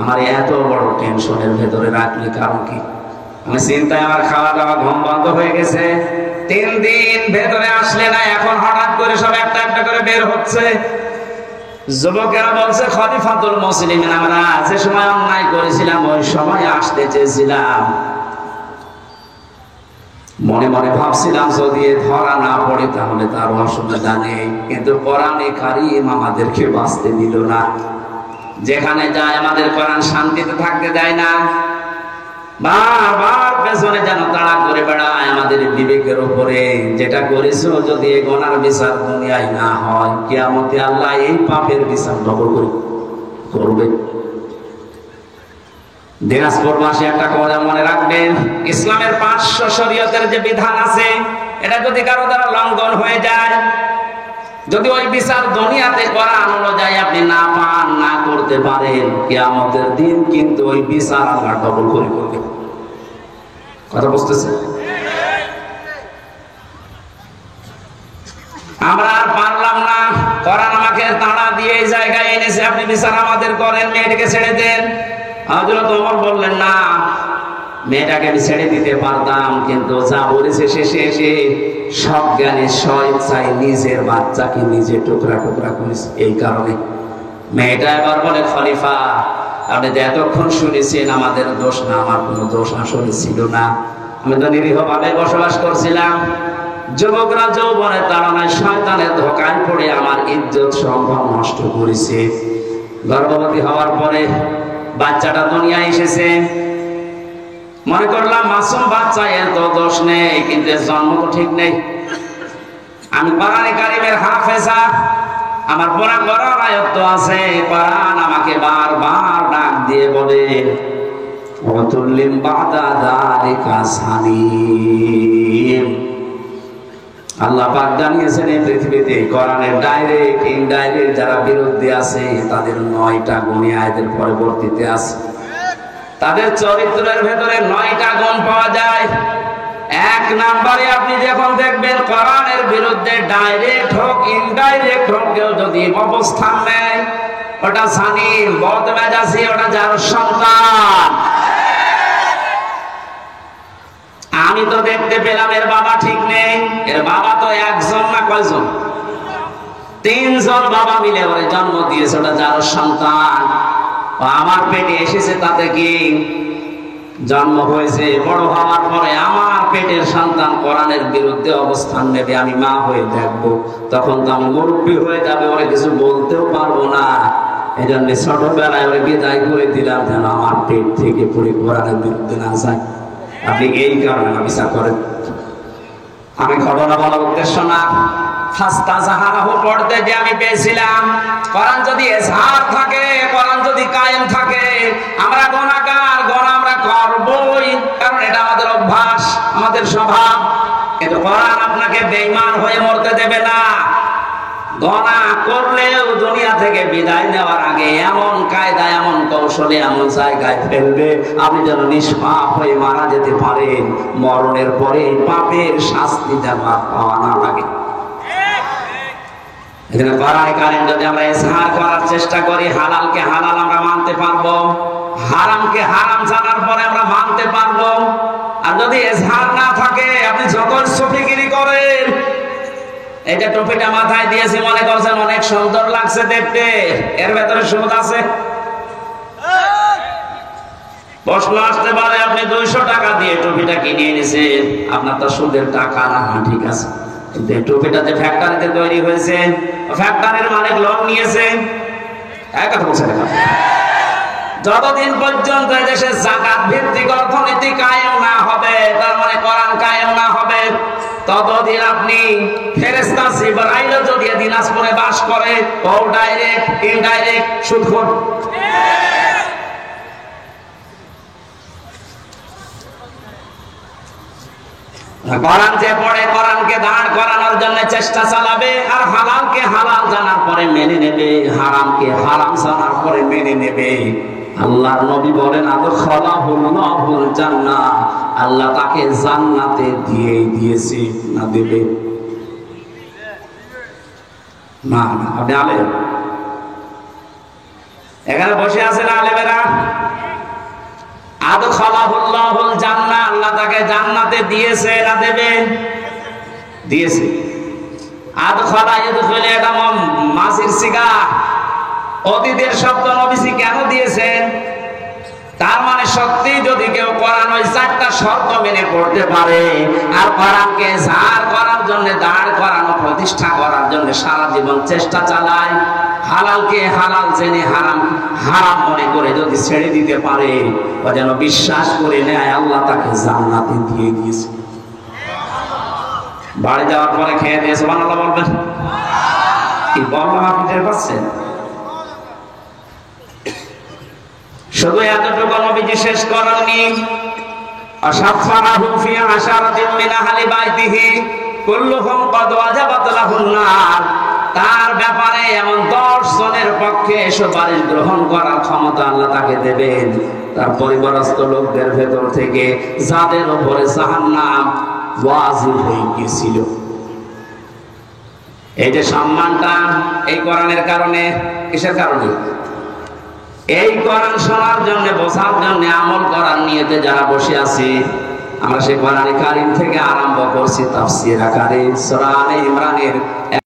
আমার এত বড় টেনশনের ভেতরে রাখলি কারণ কি? আমি চিন্তায় আমার খাওয়া দাওয়া ঘুম বন্ধ হয়ে গেছে। 3 দিন ভেতরে আসলে না, এখন হঠাৎ করে সব একটা একটা করে বের হচ্ছে। যুবকেরা বলছে, খলিফাতুল মুসলিমিন, আমরা যে সময় অন্যায় করেছিলাম ওই সময় আসতে চেয়েছিলাম, মনে মনে ভাবছিলাম যদি ধরা না পড়ে তাহলে তার অসুবিধা নেই, কিন্তু কোরআনে কারীম আমাদেরকে বাঁচতে দিল না। যেখানে যায় আমাদের কোরআন শান্তিতে থাকতে দেয় না, বারবার পেছনে যেন তাড়া করে বেড়ায় আমাদের বিবেকের উপরে। যেটা করেছো যদি এই গুনার বিচার দুনিয়ায় না হয়, কিয়ামতে আল্লাহ এই পাপের বিচার ডবল করবে। দিনাজপুর মাসে একটা কথা মনে রাখবেন, ইসলামের 500 শরীয়তের যে বিধান আছে, এটা যদি কারো দ্বারা লঙ্ঘন হয়ে যায়, যদি ওই বিচার দুনিয়াতে কোরআন অনুযায়ী আপনি না পান, না করতে পারেন, কিয়ামতের দিন কিন্তু ওই বিচার আল্লাহ ডবল করে করবে। কথা বুঝতেছেন? আমরা আর পারলাম না, কোরআন আমাকে তাড়া দিয়ে এই জায়গায় এনেছে, আপনি বিচার আমাদের করেন, মেয়েটাকে ছেড়ে দেন। হযরত ওমর বললেন না, মেয়েটাকে আমি ছেড়ে দিতে পারতাম, কিন্তু যা বলেছে শেষে এসে সজ্ঞানে স্বেচ্ছায় নিজের বাচ্চাকে নিজে টুকরা টুকরা করেছে। এই কারণে মেয়েটা এবার বলে, খলিফা আপনি যে এতক্ষণ শুনেছেন আমাদের দোষ না, আমার কোনো দোষ আসলে ছিল না, আমি তো নিরীহভাবে বসবাস করছিলাম। যুবকরা যৌবনের তাড়নায় শয়তানের ধোঁকায় পড়ে আমার ইজ্জত সম্মান নষ্ট করেছে। গর্ভবতী হওয়ার পরে বাচ্চাটা দুনিয়ায় এসেছে, মনে করলাম মাসুম বাচ্চা, এর তো দোষ নেই, কিন্তু জন্ম তো ঠিক নেই। আমি কোরআনে কারীমের হাফেজা, আমার পুরা কোরআন আয়াত আছে। কোরআন আমাকে বারবার ডাক দিয়ে বলে, ওয়াতুল্লিম বাদা যালিকা সানিম। আল্লাহ পাক জানিয়েছেন এই পৃথিবীতে কোরআনের ডাইরেক্ট ইনডাইরেক্ট যারা বিরুদ্ধে আছে তাদের 9টা গুণ আয়াতের পরবর্তীতে আছে। তাদের চরিত্রের ভেতরে 9টা গুণ পাওয়া যায়। 1 নম্বরে আপনি যখন দেখবেন কোরআনের বিরুদ্ধে ডাইরেক্ট হোক ইনডাইরেক্ট হোক কেউ যদি অবস্থান নেয়, ওটা সানিম, বদমেজাজি, ওটা যার সন্তান। আমি তো দেখতে পেলাম এর বাবা ঠিক নেই, এর বাবা তো একজন না কয়জন, 3 জন বাবা মিলে ওরে জন্ম দিয়েছে, ওটা যার সন্তান। আমার পেটে এসেছে তাতে কি জন্ম হয়েছে, বড় হওয়ার পরে আমার পেটের সন্তান কোরআনের বিরুদ্ধে অবস্থান নেবে, আমি মা হয়ে দেখবো, তখন তো আমি মুরব্বী হয়ে যাবে, ওরে কিছু বলতেও পারবো না। এই জন্য ছোটবেলায় ওরে বিদায় করে দিলাম যেন আমার পেট থেকে পড়ে কোরআনের বিরুদ্ধে না যায়। আপনি এই কারণে বিচার করেন। আমি ঘটনা বলার উদ্দেশ্য না, ফাস্তা জাহারাহু পড়তে যে আমি পেয়েছিলাম, কোরআন যদি এজহার থাকে, কোরআন যদি কায়েম থাকে, আমরা গুনাহগার, গুনাহ আমরা করবই, কারণ এটা আমাদের অভ্যাস, আমাদের স্বভাব। কিন্তু কোরআন আপনাকে বেঈমান হয়ে মরতে দেবে না। গুনাহ করলেও দুনিয়া থেকে বিদায় নেওয়ার আগে এমন কায়দা, এমন কৌশলে, এমন জায়গায় ফেলবে আপনি যেন নিষ্পাপ হয়ে মারা যেতে পারেন, মরণের পরে পাপের শাস্তি যেন আর পাওয়া না লাগে। এখানে কোরআনে কারীম যদি আমরা ইজহার করার চেষ্টা করি, হালালকে হালাল আমরা মানতে পারবো, হারামকে হারাম জানার পরে আমরা মানতে পারবো। আর যদি ইজহার না থাকে, আপনি যত সুফিগিরি করেন, এই যে টুপিটা মাথায় দিয়েছি মনে করছেন অনেক সুন্দর লাগছে দেখতে, এর ভেতরে সুদ আছে। প্রশ্ন আসতে পারে, আপনি 200 টাকা দিয়ে টুপিটা কিনে এনেছেন, আপনার তো সুদের টাকা না। ঠিক আছে, কিন্তু এই টুপিটা যে ফ্যাক্টরিতে তৈরি হয়েছে, ফ্যাক্টরির মালিক লোন নিয়েছে। এক কথা বলছেন, যতদিন পর্যন্ত দেশে যাকাত ভিত্তিক অর্থনীতি কায়েম না হবে, তার মানে কোরআন কায়েম না হবে, ততদিন আপনি ফেরেশতা জিবরাইল যদি দিনাজপুরে বাস করে, ও ডাইরেক্ট ইনডাইরেক্ট সুদখোর। কোরআন যে পড়ে, কোরআনকে দাঁড় করানোর জন্য চেষ্টা চালাবে, আর হালালকে হালাল জানার পরে মেনে নেবে, হারামকে হারাম জানার পরে মেনে নেবে। আল্লাহর নবী বলেন, আদখালাহুল্লাহুল জান্নাহ, আল্লাহ তাকে জান্নাতে দিয়েছে না দেবে না। আপনি আলেম, এখানে বসে আছেন আলেমেরা, আদখালাহুল্লাহুল জান্নাহ, আল্লাহ তাকে জান্নাতে দিয়েছে না দেবে? দিয়েছে। আদখালা ইয়াদখুলু, এটা মাসির সিগা, অতীতের শব্দ নবীজি কেন দিয়েছেন? তার মানে সত্যি যদি কেউ কোরআন ওই 4টা শর্ত মেনে পড়তে পারে আর কোরআনকে ঝাড় করার জন্য, দাঁড় করানো, প্রতিষ্ঠা করার জন্য সারা জীবন চেষ্টা চালায়, হালালকে হালাল জেনে হারাম হারাম মনে করে যদি ছেড়ে দিতে পারে, ও যেন বিশ্বাস করে নেয় আল্লাহ তাকে জান্নাতে দিয়ে দিয়েছে। বাড়ি যাওয়ার পরে খেয়ে দিয়ে সুবহানাল্লাহ বলবেন। কি বললাম আপনি টের পাচ্ছেন? শুধু এতটুকু নবীজি শেষ করেননি, আশাফারাহু ফি আশারাতিন মিন আহলি বাইতিহি কুল্লুহুম ক্বাদ ওয়াজাবাত লাহুন নার। তার ব্যাপারে এমন 10 জনের পক্ষে সুপারিশ গ্রহণ করার ক্ষমতা আল্লাহ তাকে দেবেন, তার পরিবারস্থ লোকদের ভেতর থেকে যাদের উপরে জাহান্নাম ওয়াজিব হয়ে গিয়েছিল। এই যে সম্মানটা এই কোরআনের কারণে, কিসের কারণে? এই কোরআন শোনার জন্য, বোঝার জন্য, আমল করার নিয়তে যারা বসে আছি, আমরা সেই কোরআন কারীম থেকে আরম্ভ করছি তাফসীর আকারে সূরা আলে ইমরানের